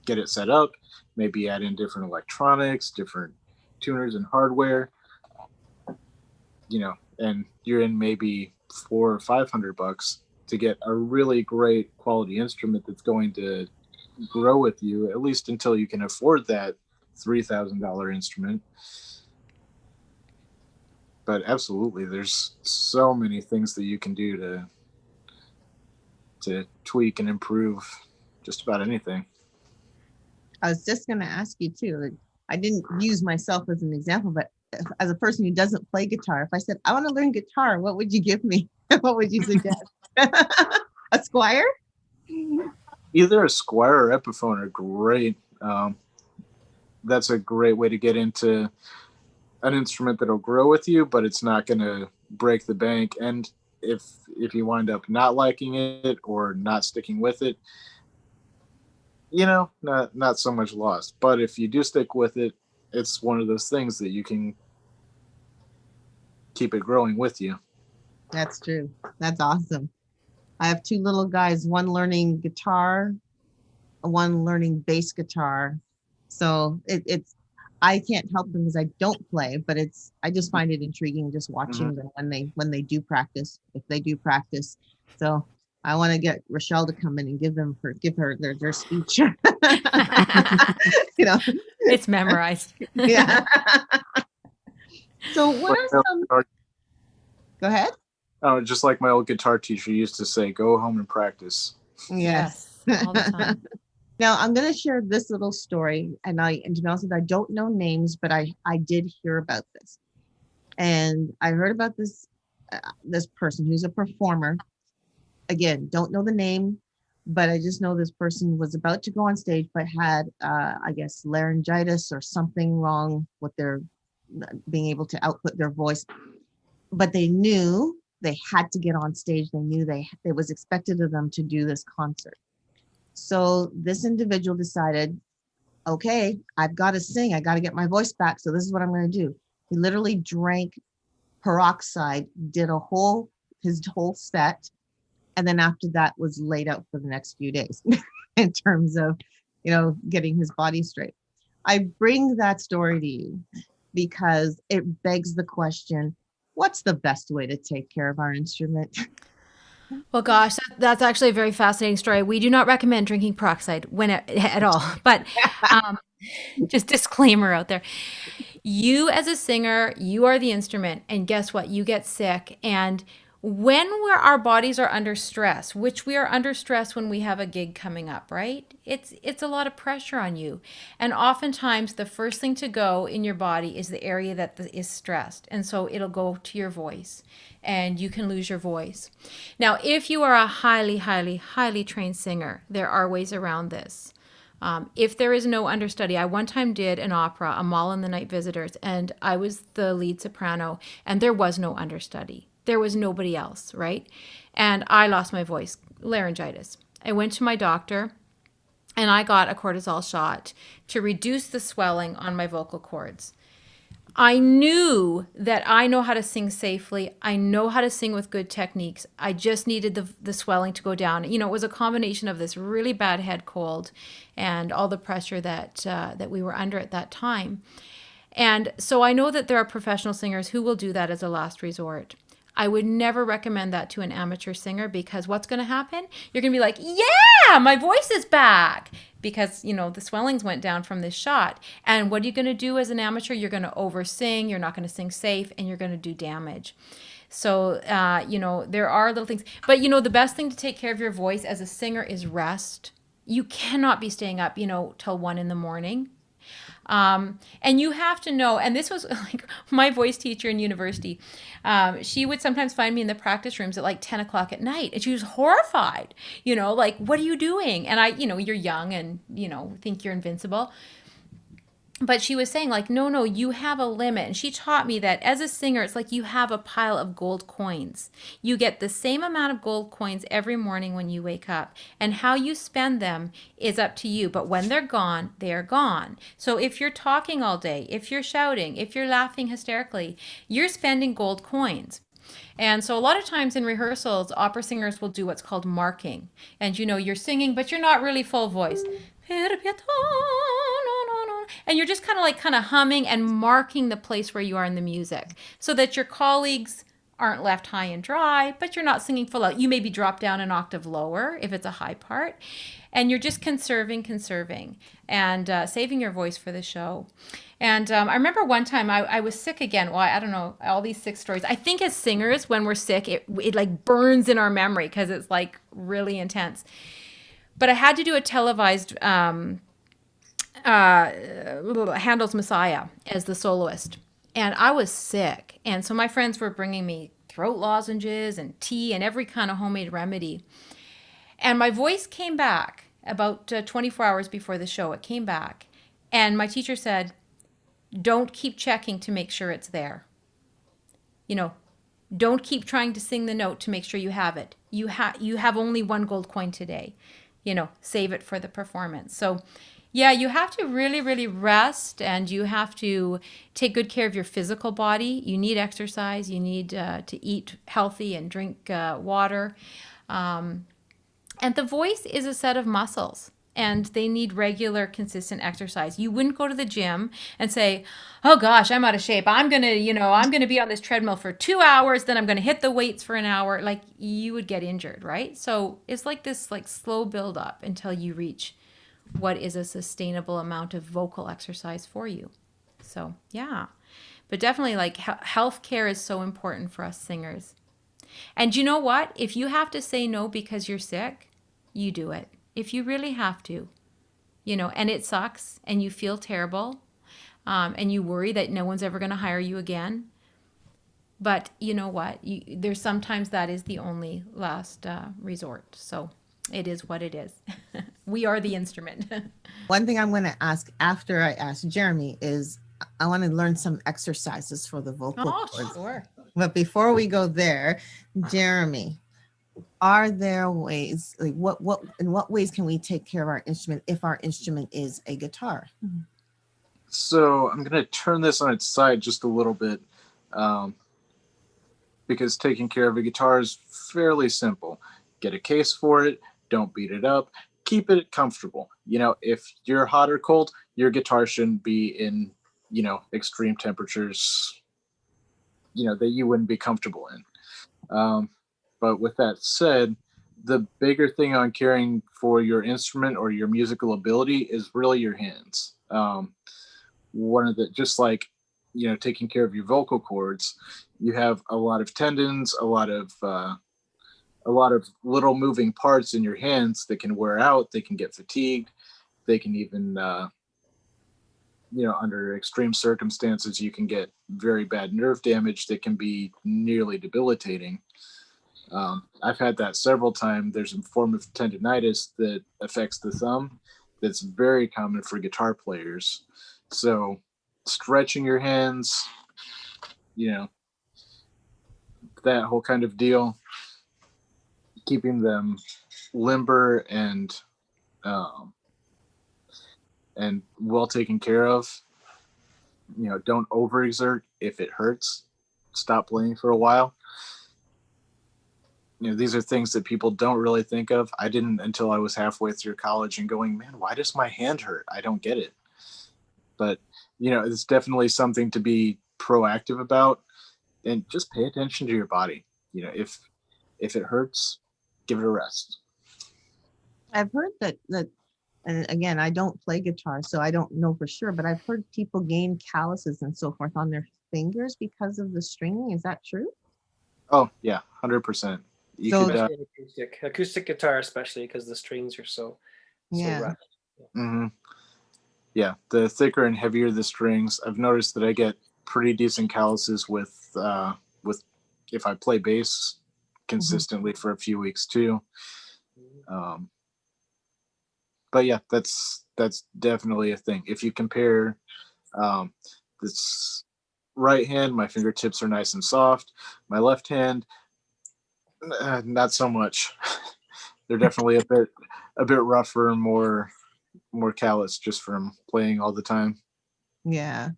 get it set up, maybe add in different electronics, different tuners and hardware, and you're in maybe $400 or $500 to get a really great quality instrument that's going to grow with you, at least until you can afford that $3,000 instrument. But absolutely, there's so many things that you can do to tweak and improve just about anything. I was just going to ask you too. Like, I didn't use myself as an example, but as a person who doesn't play guitar, if I said, I want to learn guitar, what would you give me? What would you suggest? A Squire? Either a Squire or Epiphone are great. That's a great way to get into an instrument that'll grow with you, but it's not going to break the bank. And if you wind up not liking it or not sticking with it, not so much lost. But if you do stick with it, it's one of those things that you can keep it growing with you. That's true. That's awesome. I have two little guys, one learning guitar, one learning bass guitar. So it's I can't help them because I don't play, but I just find it intriguing just watching them when they do practice, if they do practice. So I want to get Rachelle to come in and give her their speech. It's memorized. Yeah. So what are some? Go ahead. Oh, just like my old guitar teacher used to say, go home and practice. Yes. All the time. Now I'm going to share this little story, and to be honest with you, I don't know names, but I did hear about this, and I heard about this person who's a performer. Again, don't know the name, but I just know this person was about to go on stage, but had I guess laryngitis or something wrong with their being able to output their voice, but they knew they had to get on stage. They knew it was expected of them to do this concert. So this individual decided, okay, I've got to sing. I got to get my voice back. So this is what I'm going to do. He literally drank peroxide, did his whole set. And then after that was laid out for the next few days in terms of, getting his body straight. I bring that story to you because it begs the question, what's the best way to take care of our instrument? Well, gosh, that's actually a very fascinating story. We do not recommend drinking peroxide at all, but just disclaimer out there. You as a singer, you are the instrument, and guess what? You get sick. And when our bodies are under stress, which we are under stress when we have a gig coming up, right? It's a lot of pressure on you. And oftentimes the first thing to go in your body is the area that is stressed. And so it'll go to your voice and you can lose your voice. Now, if you are a highly, highly, highly trained singer, there are ways around this. If there is no understudy, I one time did an opera, A Mall in the Night Visitors, and I was the lead soprano, and there was no understudy. There was nobody else, right? And I lost my voice, laryngitis. I went to my doctor, and I got a cortisol shot to reduce the swelling on my vocal cords. I knew that I know how to sing safely. I know how to sing with good techniques. I just needed the swelling to go down. You know, it was a combination of this really bad head cold and all the pressure that we were under at that time. And so I know that there are professional singers who will do that as a last resort. I would never recommend that to an amateur singer, because what's going to happen? You're going to be like, yeah, my voice is back, because, you know, the swellings went down from this shot. And what are you going to do as an amateur? You're going to oversing, you're not going to sing safe, and you're going to do damage. So, you know, there are little things. But, you know, the best thing to take care of your voice as a singer is rest. You cannot be staying up, you know, till 1 a.m. And you have to know, and this was like my voice teacher in university. She would sometimes find me in the practice rooms at like 10 o'clock at night, and she was horrified, you know, like, what are you doing? And I, you know, you're young and, you know, think you're invincible. But she was saying, like, no, you have a limit. And she taught me that as a singer, it's like you have a pile of gold coins. You get the same amount of gold coins every morning when you wake up. And how you spend them is up to you. But when they're gone, they are gone. So if you're talking all day, if you're shouting, if you're laughing hysterically, you're spending gold coins. And so a lot of times in rehearsals, opera singers will do what's called marking. And, you know, you're singing, but you're not really full voice. And you're just kind of humming and marking the place where you are in the music, so that your colleagues aren't left high and dry, but you're not singing full out. You maybe drop down an octave lower if it's a high part, and you're just conserving, and saving your voice for the show. And I remember one time I was sick again. Well, I don't know, all these sick stories. I think as singers, when we're sick, it like burns in our memory because it's like really intense. But I had to do a televised Handel's Messiah as the soloist. And I was sick. And so my friends were bringing me throat lozenges and tea and every kind of homemade remedy. And my voice came back about 24 hours before the show. It came back. And my teacher said, don't keep checking to make sure it's there. You know, don't keep trying to sing the note to make sure you have it. You have only 1 gold coin today. You know, save it for the performance. So yeah, you have to really, really rest, and you have to take good care of your physical body. You need exercise. You need to eat healthy and drink water. And the voice is a set of muscles, and they need regular, consistent exercise. You wouldn't go to the gym and say, oh gosh, I'm out of shape. I'm going to be on this treadmill for 2 hours. Then I'm going to hit the weights for an hour. Like, you would get injured, right? So it's like this slow build up until you reach what is a sustainable amount of vocal exercise for you. So yeah, but definitely like healthcare is so important for us singers. And you know what? If you have to say no because you're sick, you do it. If you really have to, you know, and it sucks and you feel terrible, and you worry that no one's ever going to hire you again. But you know what? There's sometimes that is the only last resort. So it is what it is. We are the instrument. One thing I'm going to ask after I ask Jeremy is I want to learn some exercises for the vocal cords. Sure. But before we go there, Jeremy, are there ways, like in what ways can we take care of our instrument if our instrument is a guitar? So I'm going to turn this on its side just a little bit, because taking care of a guitar is fairly simple. Get a case for it. Don't beat it up. Keep it comfortable. You know, if you're hot or cold, your guitar shouldn't be in, you know, extreme temperatures, you know, that you wouldn't be comfortable in. But with that said, the bigger thing on caring for your instrument or your musical ability is really your hands. Just like taking care of your vocal cords, you have a lot of tendons, a lot of little moving parts in your hands that can wear out. They can get fatigued. They can even, under extreme circumstances, you can get very bad nerve damage that can be nearly debilitating. I've had that several times. There's a form of tendonitis that affects the thumb that's very common for guitar players. So stretching your hands, that whole kind of deal, keeping them limber and well taken care of. Don't overexert. If it hurts, stop playing for a while. These are things that people don't really think of. I didn't until I was halfway through college and going, man, why does my hand hurt? I don't get it. But, it's definitely something to be proactive about, and just pay attention to your body. If it hurts, give it a rest. I've heard that, and again, I don't play guitar, so I don't know for sure, but I've heard people gain calluses and so forth on their fingers because of the stringing. Is that true? Oh, yeah, 100%. You So- could, Especially acoustic guitar, especially because the strings are so rough. mhm. Yeah, the thicker and heavier the strings, I've noticed that I get pretty decent calluses with if I play bass consistently for a few weeks too. But yeah, that's definitely a thing. If you compare this right hand, my fingertips are nice and soft. My left hand, not so much. They're definitely a bit rougher and more callous just from playing all the time. Yeah.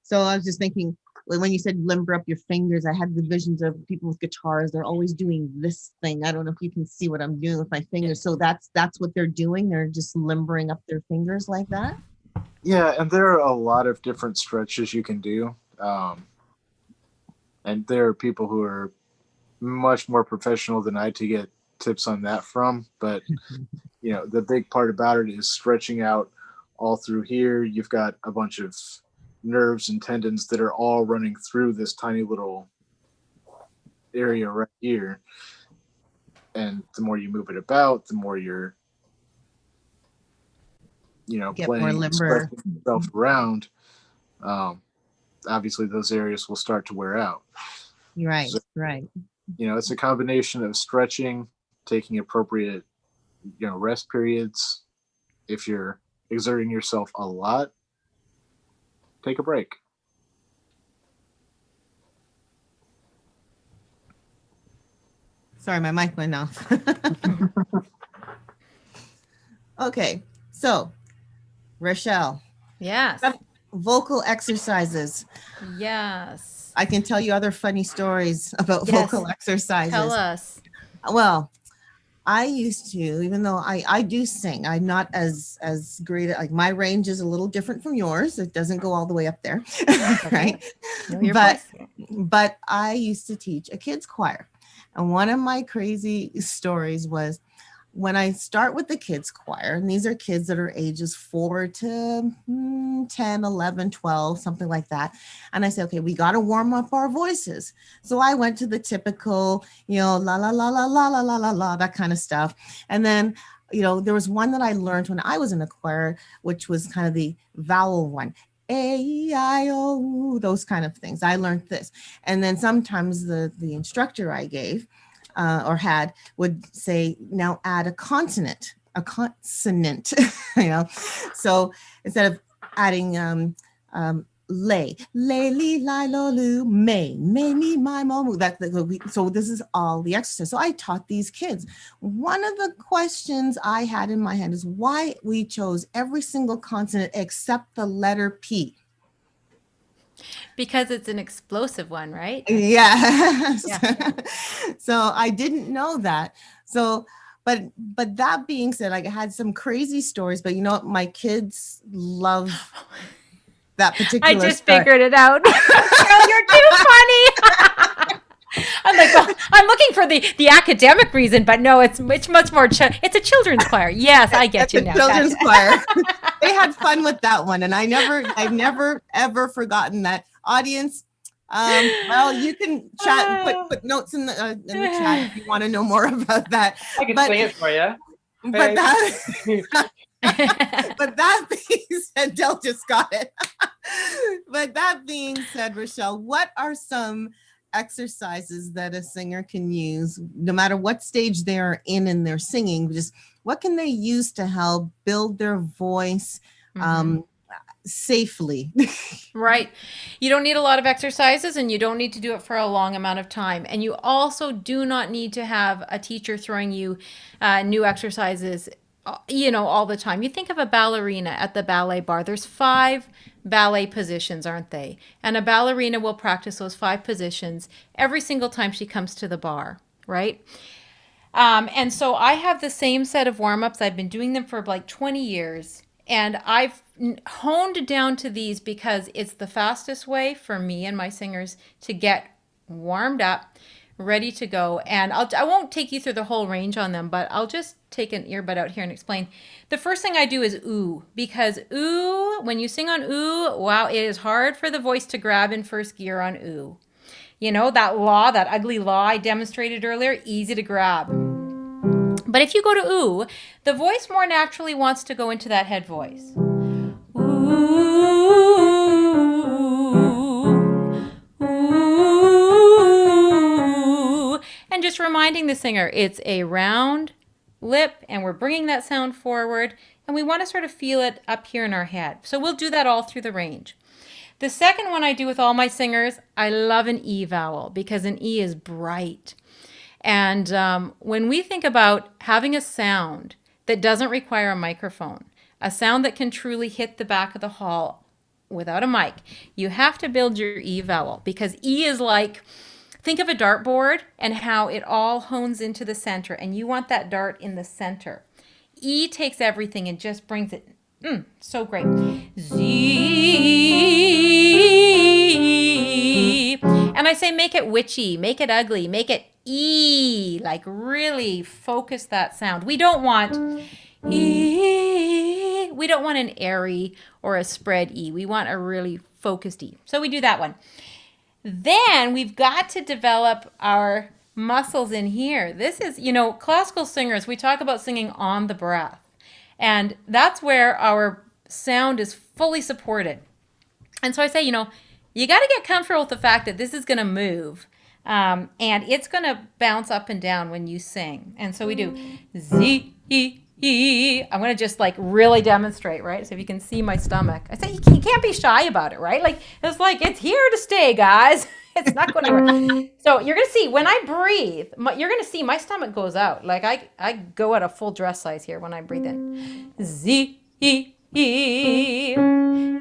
So I was just thinking, when you said limber up your fingers, I had the visions of people with guitars. They're always doing this thing. I don't know if you can see what I'm doing with my fingers. So that's what they're doing. They're just limbering up their fingers like that. Yeah, and there are a lot of different stretches you can do. And there are people who are much more professional than I to get tips on that from. But, the big part about it is stretching out all through here. You've got a bunch of nerves and tendons that are all running through this tiny little area right here. And the more you move it about, the more you're, Get playing, more limber. stretching yourself around. Obviously, those areas will start to wear out. Right, So, right. It's a combination of stretching, taking appropriate, rest periods. If you're exerting yourself a lot, take a break. Sorry, my mic went off. Okay, so Rachelle, Yes. vocal exercises. Yes. I can tell you other funny stories about Yes. vocal exercises. Tell us. Well, I used to, even though I do sing, I'm not as great at, like, my range is a little different from yours. It doesn't go all the way up there, right? Know your But voice. but I used to teach a kids choir. And one of my crazy stories was when I start with the kids choir, and these are kids that are ages 4 to 10, 11, 12, something like that. And I said, okay, we got to warm up our voices. So I went to the typical, la, la, la, la, la, la, la, la, la, that kind of stuff. And then, there was one that I learned when I was in the choir, which was kind of the vowel one. A-I-O, those kind of things. I learned this. And then sometimes the instructor I gave or had would say, now add a consonant. So instead of adding lay, li, lo, lu, may, me, my, mo, mu. So this is all the exercise. So I taught these kids. One of the questions I had in my head is why we chose every single consonant except the letter P. Because it's an explosive one, right? Yeah. Yeah. So I didn't know that. So, but that being said, like, I had some crazy stories, but my kids love that particular I just story. figured it out. Girl, you're too funny. I'm like, well, I'm looking for the academic reason, but no, it's much more. It's a children's choir. Yes, I get That's you a now. children's Gotcha. choir. They had fun with that one, and I've never ever forgotten that. Audience, well, you can chat and put notes in the chat if you want to know more about that. I can But sing it for you. but that but that being said, Del just got it. But that being said, Rachelle, what are some exercises that a singer can use, no matter what stage they're in their singing? Just what can they use to help build their voice safely? Right. You don't need a lot of exercises, and you don't need to do it for a long amount of time. And you also do not need to have a teacher throwing you new exercises, all the time. You think of a ballerina at the ballet bar. There's 5 ballet positions, aren't they? And a ballerina will practice those 5 positions every single time she comes to the bar, right? And so I have the same set of warm-ups. I've been doing them for like 20 years. And I've honed down to these because it's the fastest way for me and my singers to get warmed up, ready to go. And I won't take you through the whole range on them, but I'll just take an earbud out here and explain. The first thing I do is ooh, because ooh, when you sing on ooh, wow, it is hard for the voice to grab in first gear on ooh. You know, that ugly law I demonstrated earlier, easy to grab. But if you go to ooh, the voice more naturally wants to go into that head voice. Ooh, ooh. And just reminding the singer, it's a round lip, and we're bringing that sound forward, and we want to sort of feel it up here in our head. So we'll do that all through the range. The second one I do with all my singers, I love an E vowel because an E is bright. And when we think about having a sound that doesn't require a microphone, a sound that can truly hit the back of the hall without a mic, you have to build your E vowel, because E is like, think of a dartboard and how it all hones into the center, and you want that dart in the center. E takes everything and just brings it, so great. Z. And I say make it witchy, make it ugly, make it E, like really focus that sound. We don't want E. We don't want an airy or a spread E. We want a really focused E. So we do that one. Then we've got to develop our muscles in here. This is, classical singers, we talk about singing on the breath. And that's where our sound is fully supported. And so I say, you got to get comfortable with the fact that this is going to move. And it's going to bounce up and down when you sing. And so we do Z, E, E. I'm going to just like really demonstrate, right? So if you can see my stomach, I say you can't be shy about it, right? It's here to stay, guys. It's not going anywhere. So you're going to see when I breathe, you're going to see my stomach goes out. Like I go at a full dress size here when I breathe in. Z, E, E,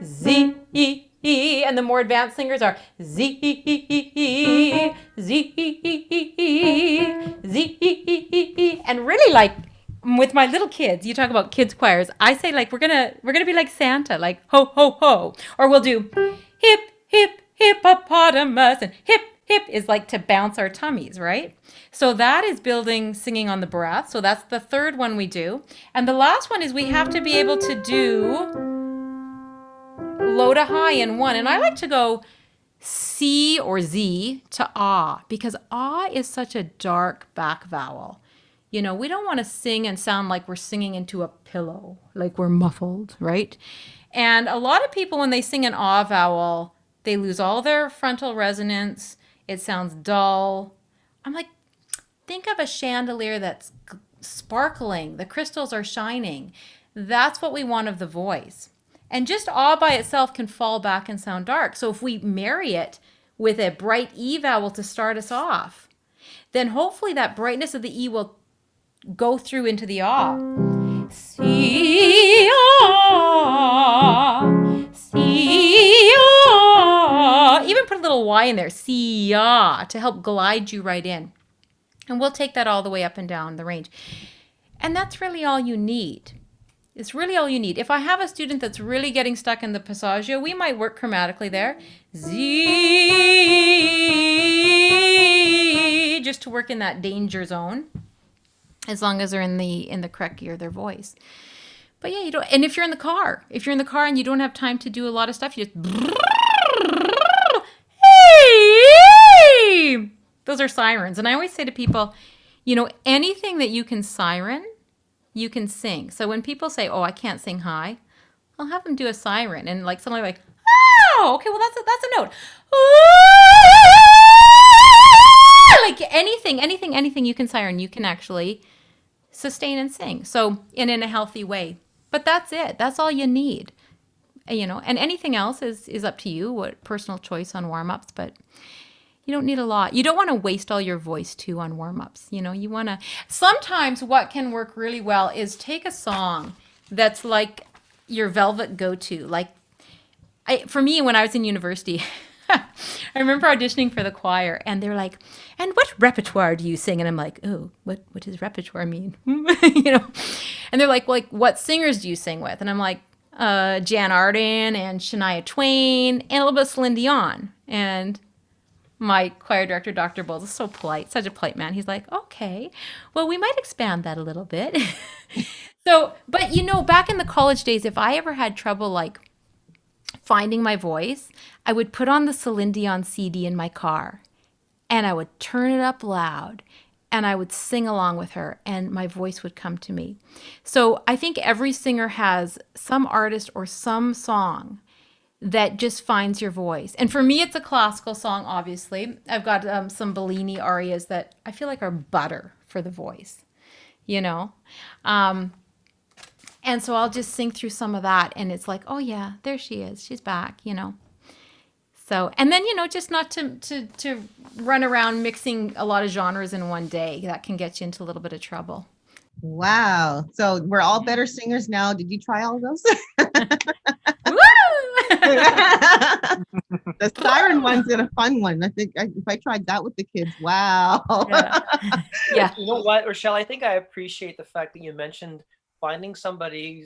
Z, E, E. And the more advanced singers are Z, E, E, Z, E, E, Z, E. And really like, with my little kids, you talk about kids choirs, I say like we're gonna be like Santa, like ho ho ho, or we'll do hip hip hippopotamus, and hip hip is like to bounce our tummies, right? So that is building singing on the breath. So that's the third one we do, and the last one is we have to be able to do low to high in one, and I like to go C or Z to ah, because ah is such a dark back vowel. We don't want to sing and sound like we're singing into a pillow, like we're muffled, right? And a lot of people, when they sing an ah vowel, they lose all their frontal resonance. It sounds dull. I'm like, think of a chandelier that's sparkling. The crystals are shining. That's what we want of the voice. And just ah by itself can fall back and sound dark. So if we marry it with a bright E vowel to start us off, then hopefully that brightness of the E will go through into the ah. See ah, see ah. Even put a little Y in there, see ah, to help glide you right in. And we'll take that all the way up and down the range. And that's really all you need. It's really all you need. If I have a student that's really getting stuck in the passaggio, we might work chromatically there. Z. just to work in that danger zone, as long as they're in the correct gear, their voice. But yeah, you don't. And if you're in the car and you don't have time to do a lot of stuff, you just hey, those are sirens. And I always say to people, anything that you can siren, you can sing. So when people say, "Oh, I can't sing high," I'll have them do a siren, and like suddenly like, "Oh, okay, well that's a note." Like anything you can siren, you can actually sustain and sing. So in a healthy way. But that's it. That's all you need. And anything else is up to you, what personal choice on warm-ups, but you don't need a lot. You don't want to waste all your voice too on warm-ups. You want to, sometimes what can work really well is take a song that's like your velvet go-to. Like for me, when I was in university, I remember auditioning for the choir, and they're like, "And what repertoire do you sing?" And I'm like, "Oh, what does repertoire mean?" And they're like, "What singers do you sing with?" And I'm like, Jan Arden and Shania Twain and a little bit of Celine Dion. And my choir director, Dr. Bowles, is so polite, such a polite man. He's like, "Okay, well, we might expand that a little bit." So, but back in the college days, if I ever had trouble like finding my voice, I would put on the Celine Dion CD in my car, and I would turn it up loud, and I would sing along with her, and my voice would come to me. So I think every singer has some artist or some song that just finds your voice. And for me, it's a classical song, obviously. I've got some Bellini arias that I feel like are butter for the voice, And so I'll just sing through some of that, and it's like, oh yeah, there she is. She's back, So, and then, just not to run around mixing a lot of genres in one day. That can get you into a little bit of trouble. Wow. So we're all better singers now. Did you try all those? Woo! The siren one's a fun one. I think if I tried that with the kids, wow. Yeah. You know what, Rachelle? I think I appreciate the fact that you mentioned finding somebody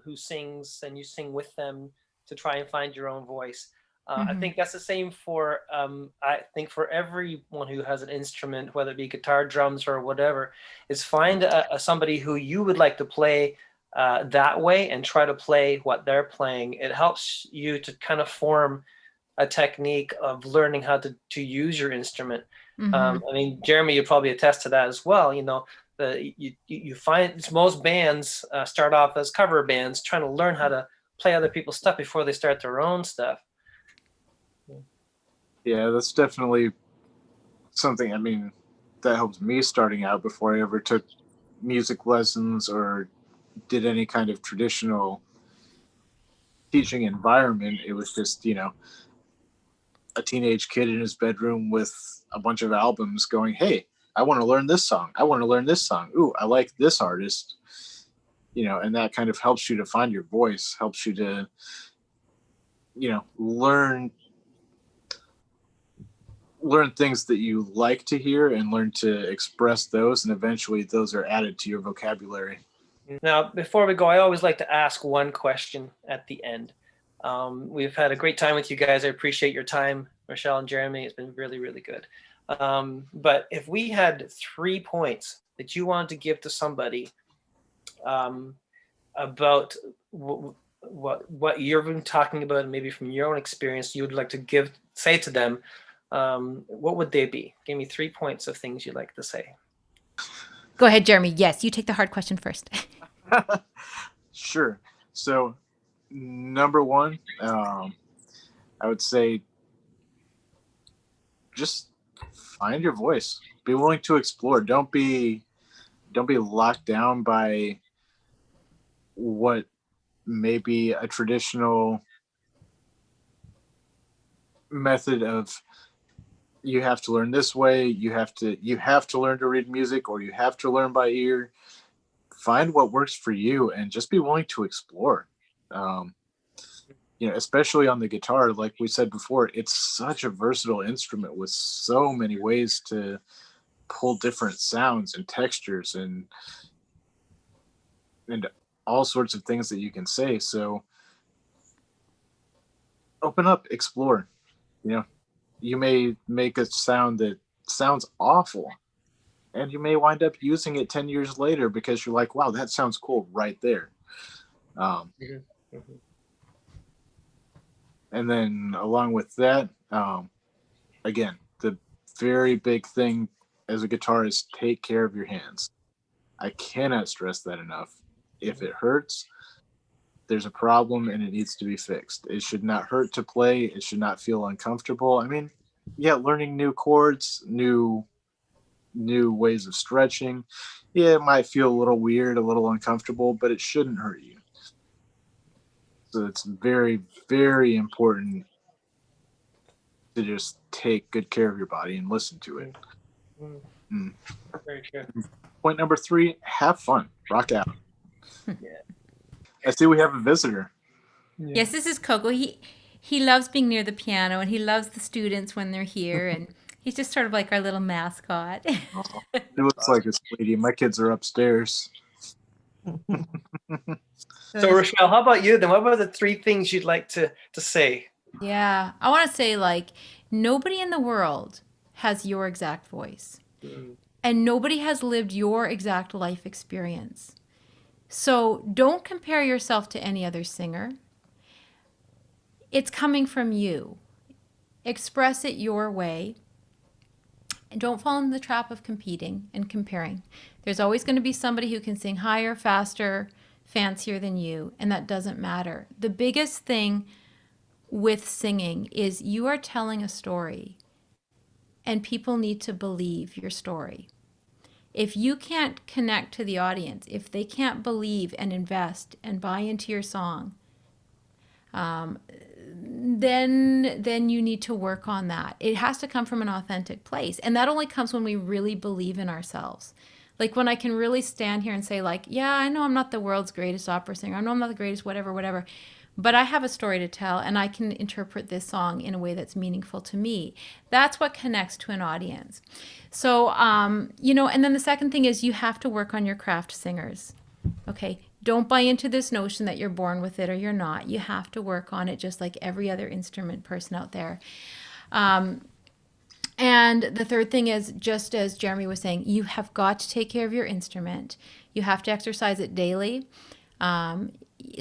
who sings and you sing with them to try and find your own voice. I think that's the same for I think for everyone who has an instrument, whether it be guitar, drums, or whatever, is find somebody who you would like to play that way and try to play what they're playing. It helps you to kind of form a technique of learning how to use your instrument. I mean, Jeremy, you probably attest to that as well. You find most bands start off as cover bands trying to learn how to play other people's stuff before they start their own stuff. Yeah, that's definitely something, that helped me starting out before I ever took music lessons or did any kind of traditional teaching environment. It was just, a teenage kid in his bedroom with a bunch of albums going, "Hey, I want to learn this song. I want to learn this song. Ooh, I like this artist." And that kind of helps you to find your voice, helps you to, learn things that you like to hear and learn to express those. And eventually those are added to your vocabulary. Now, before we go, I always like to ask one question at the end. We've had a great time with you guys. I appreciate your time, Rachelle and Jeremy. It's been really, really good. But if we had 3 points that you wanted to give to somebody about what you've been talking about, and maybe from your own experience, you would like to say to them, what would they be? Give me 3 points of things you'd like to say. Go ahead, Jeremy. Yes, you take the hard question first. Sure. So, number one, I would say just find your voice. Be willing to explore. Don't be locked down by what may be a traditional method of, you have to learn this way, you have to learn to read music, or you have to learn by ear. Find what works for you and just be willing to explore. Especially on the guitar, like we said before, it's such a versatile instrument with so many ways to pull different sounds and textures and all sorts of things that you can say. So open up, explore. You may make a sound that sounds awful. And you may wind up using it 10 years later because you're like, wow, that sounds cool right there. And then along with that, again, the very big thing as a guitarist, take care of your hands. I cannot stress that enough. If it hurts, there's a problem and it needs to be fixed. It should not hurt to play. It should not feel uncomfortable. I mean, yeah, learning new chords, new ways of stretching. Yeah, it might feel a little weird, a little uncomfortable, but it shouldn't hurt you. So it's very, very important to just take good care of your body and listen to it. Very true. Point number 3, have fun. Rock out. Yeah. I see we have a visitor. Yes, this is Coco. He loves being near the piano, and he loves the students when they're here, and he's just sort of like our little mascot. It looks like a sweetie. My kids are upstairs. So Rachelle, how about you then? What were the 3 things you'd like to say? Yeah, I want to say, like, nobody in the world has your exact voice, and nobody has lived your exact life experience. So don't compare yourself to any other singer. It's coming from you. Express it your way. And don't fall in the trap of competing and comparing. There's always going to be somebody who can sing higher, faster, fancier than you, and that doesn't matter. The biggest thing with singing is you are telling a story, and people need to believe your story. If you can't connect to the audience, if they can't believe and invest and buy into your song, then you need to work on that. It has to come from an authentic place. And that only comes when we really believe in ourselves. Like when I can really stand here and say, like, yeah, I know I'm not the world's greatest opera singer. I know I'm not the greatest whatever. But I have a story to tell, and I can interpret this song in a way that's meaningful to me. That's what connects to an audience. So, and then the second thing is you have to work on your craft, singers. Okay? Don't buy into this notion that you're born with it or you're not. You have to work on it just like every other instrument person out there. And the third thing is, just as Jeremy was saying, you have got to take care of your instrument. You have to exercise it daily.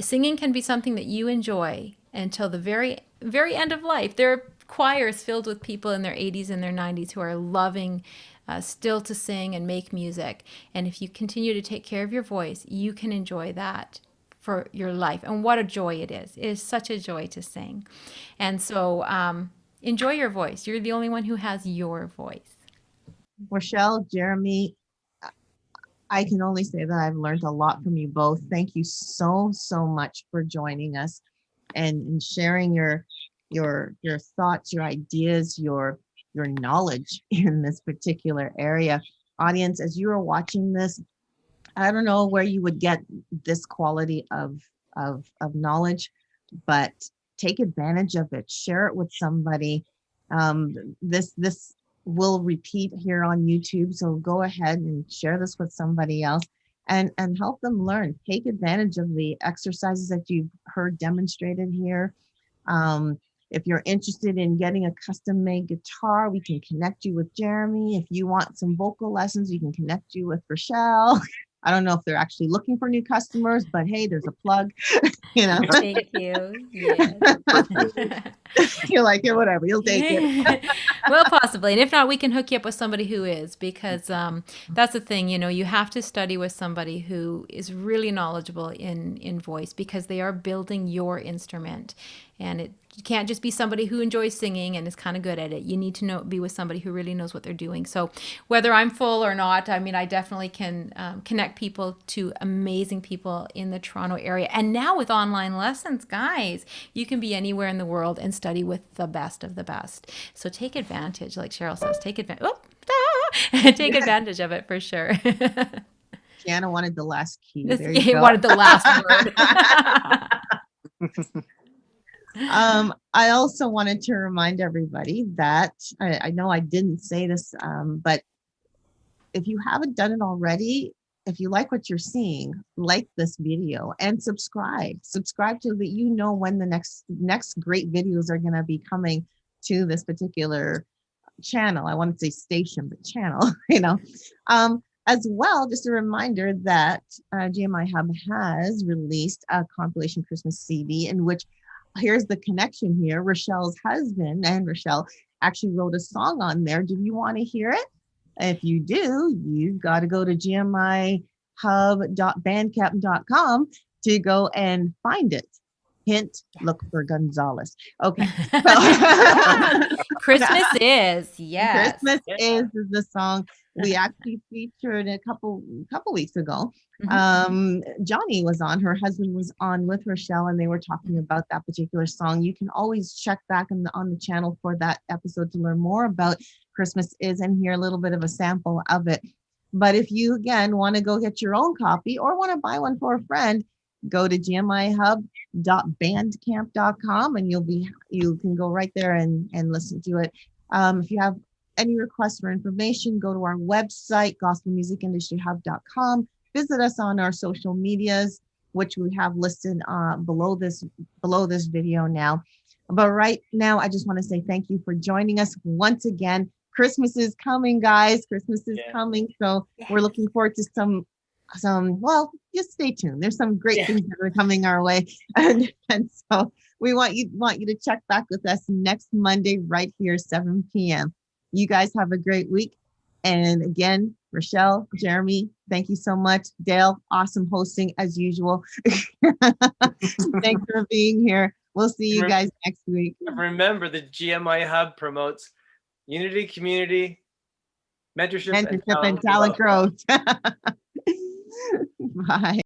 Singing can be something that you enjoy until the very, very end of life. There are choirs filled with people in their 80s and their 90s who are loving still to sing and make music. And if you continue to take care of your voice, you can enjoy that for your life. And what a joy it is. It is such a joy to sing. And so enjoy your voice. You're the only one who has your voice. Rachelle, Jeremy, I can only say that I've learned a lot from you both. Thank you so much for joining us and sharing your thoughts, your ideas, your knowledge in this particular area. Audience, as you are watching this, I don't know where you would get this quality of knowledge, but take advantage of it. Share it with somebody. This will repeat here on YouTube, so go ahead and share this with somebody else and help them learn. Take advantage of the exercises that you've heard demonstrated here. If you're interested in getting a custom-made guitar, we can connect you with Jeremy. If you want some vocal lessons, we can connect you with Rachelle. I don't know if they're actually looking for new customers, but hey, there's a plug. Thank you. Yes. You're like, yeah, whatever, you'll take it. Well, possibly. And if not, we can hook you up with somebody who is, because that's the thing, you have to study with somebody who is really knowledgeable in voice, because they are building your instrument. And it can't just be somebody who enjoys singing and is kind of good at it. You need to be with somebody who really knows what they're doing. So whether I'm full or not, I mean, I definitely can connect people to amazing people in the Toronto area. And now with online lessons, guys, you can be anywhere in the world and study with the best of the best. So take advantage, like Cheryl says, take advantage. Take advantage of it for sure. Piano wanted the last key. There It you go. wanted the last word. I also wanted to remind everybody that I know I didn't say this, but if you haven't done it already, if you like what you're seeing, like this video and subscribe so that you know when the next great videos are going to be coming to this particular channel. I want to say station, but channel, as well, just a reminder that GMIHub has released a compilation Christmas CD in which, here's the connection here, Rachelle's husband and Rachelle actually wrote a song on there. Do you want to hear it? If you do, you've got to go to gmihub.bandcamp.com to go and find it. Hint, look for Gonzalez. Okay. Christmas is, yes. Christmas is the song we actually featured a couple weeks ago. Johnny was on, her husband was on with Rachelle, and they were talking about that particular song. You can always check back on the channel for that episode to learn more about Christmas is and hear a little bit of a sample of it. But if you, again, want to go get your own copy or want to buy one for a friend, go to gmihub.bandcamp.com and you can go right there and listen to it. If you have any requests for information, go to our website, gospelmusicindustryhub.com. Visit us on our social medias, which we have listed below this video now. But right now, I just want to say thank you for joining us once again. Christmas is coming, guys. Christmas is coming. So we're looking forward to some, well, just stay tuned. There's some great things that are coming our way. And so we want you to check back with us next Monday right here, 7 p.m. You guys have a great week. And again, Rachelle, Jeremy, thank you so much. Dale, awesome hosting as usual. Thanks for being here. We'll see you guys next week. Remember, the GMI Hub promotes unity, community, mentorship and talent growth. Bye.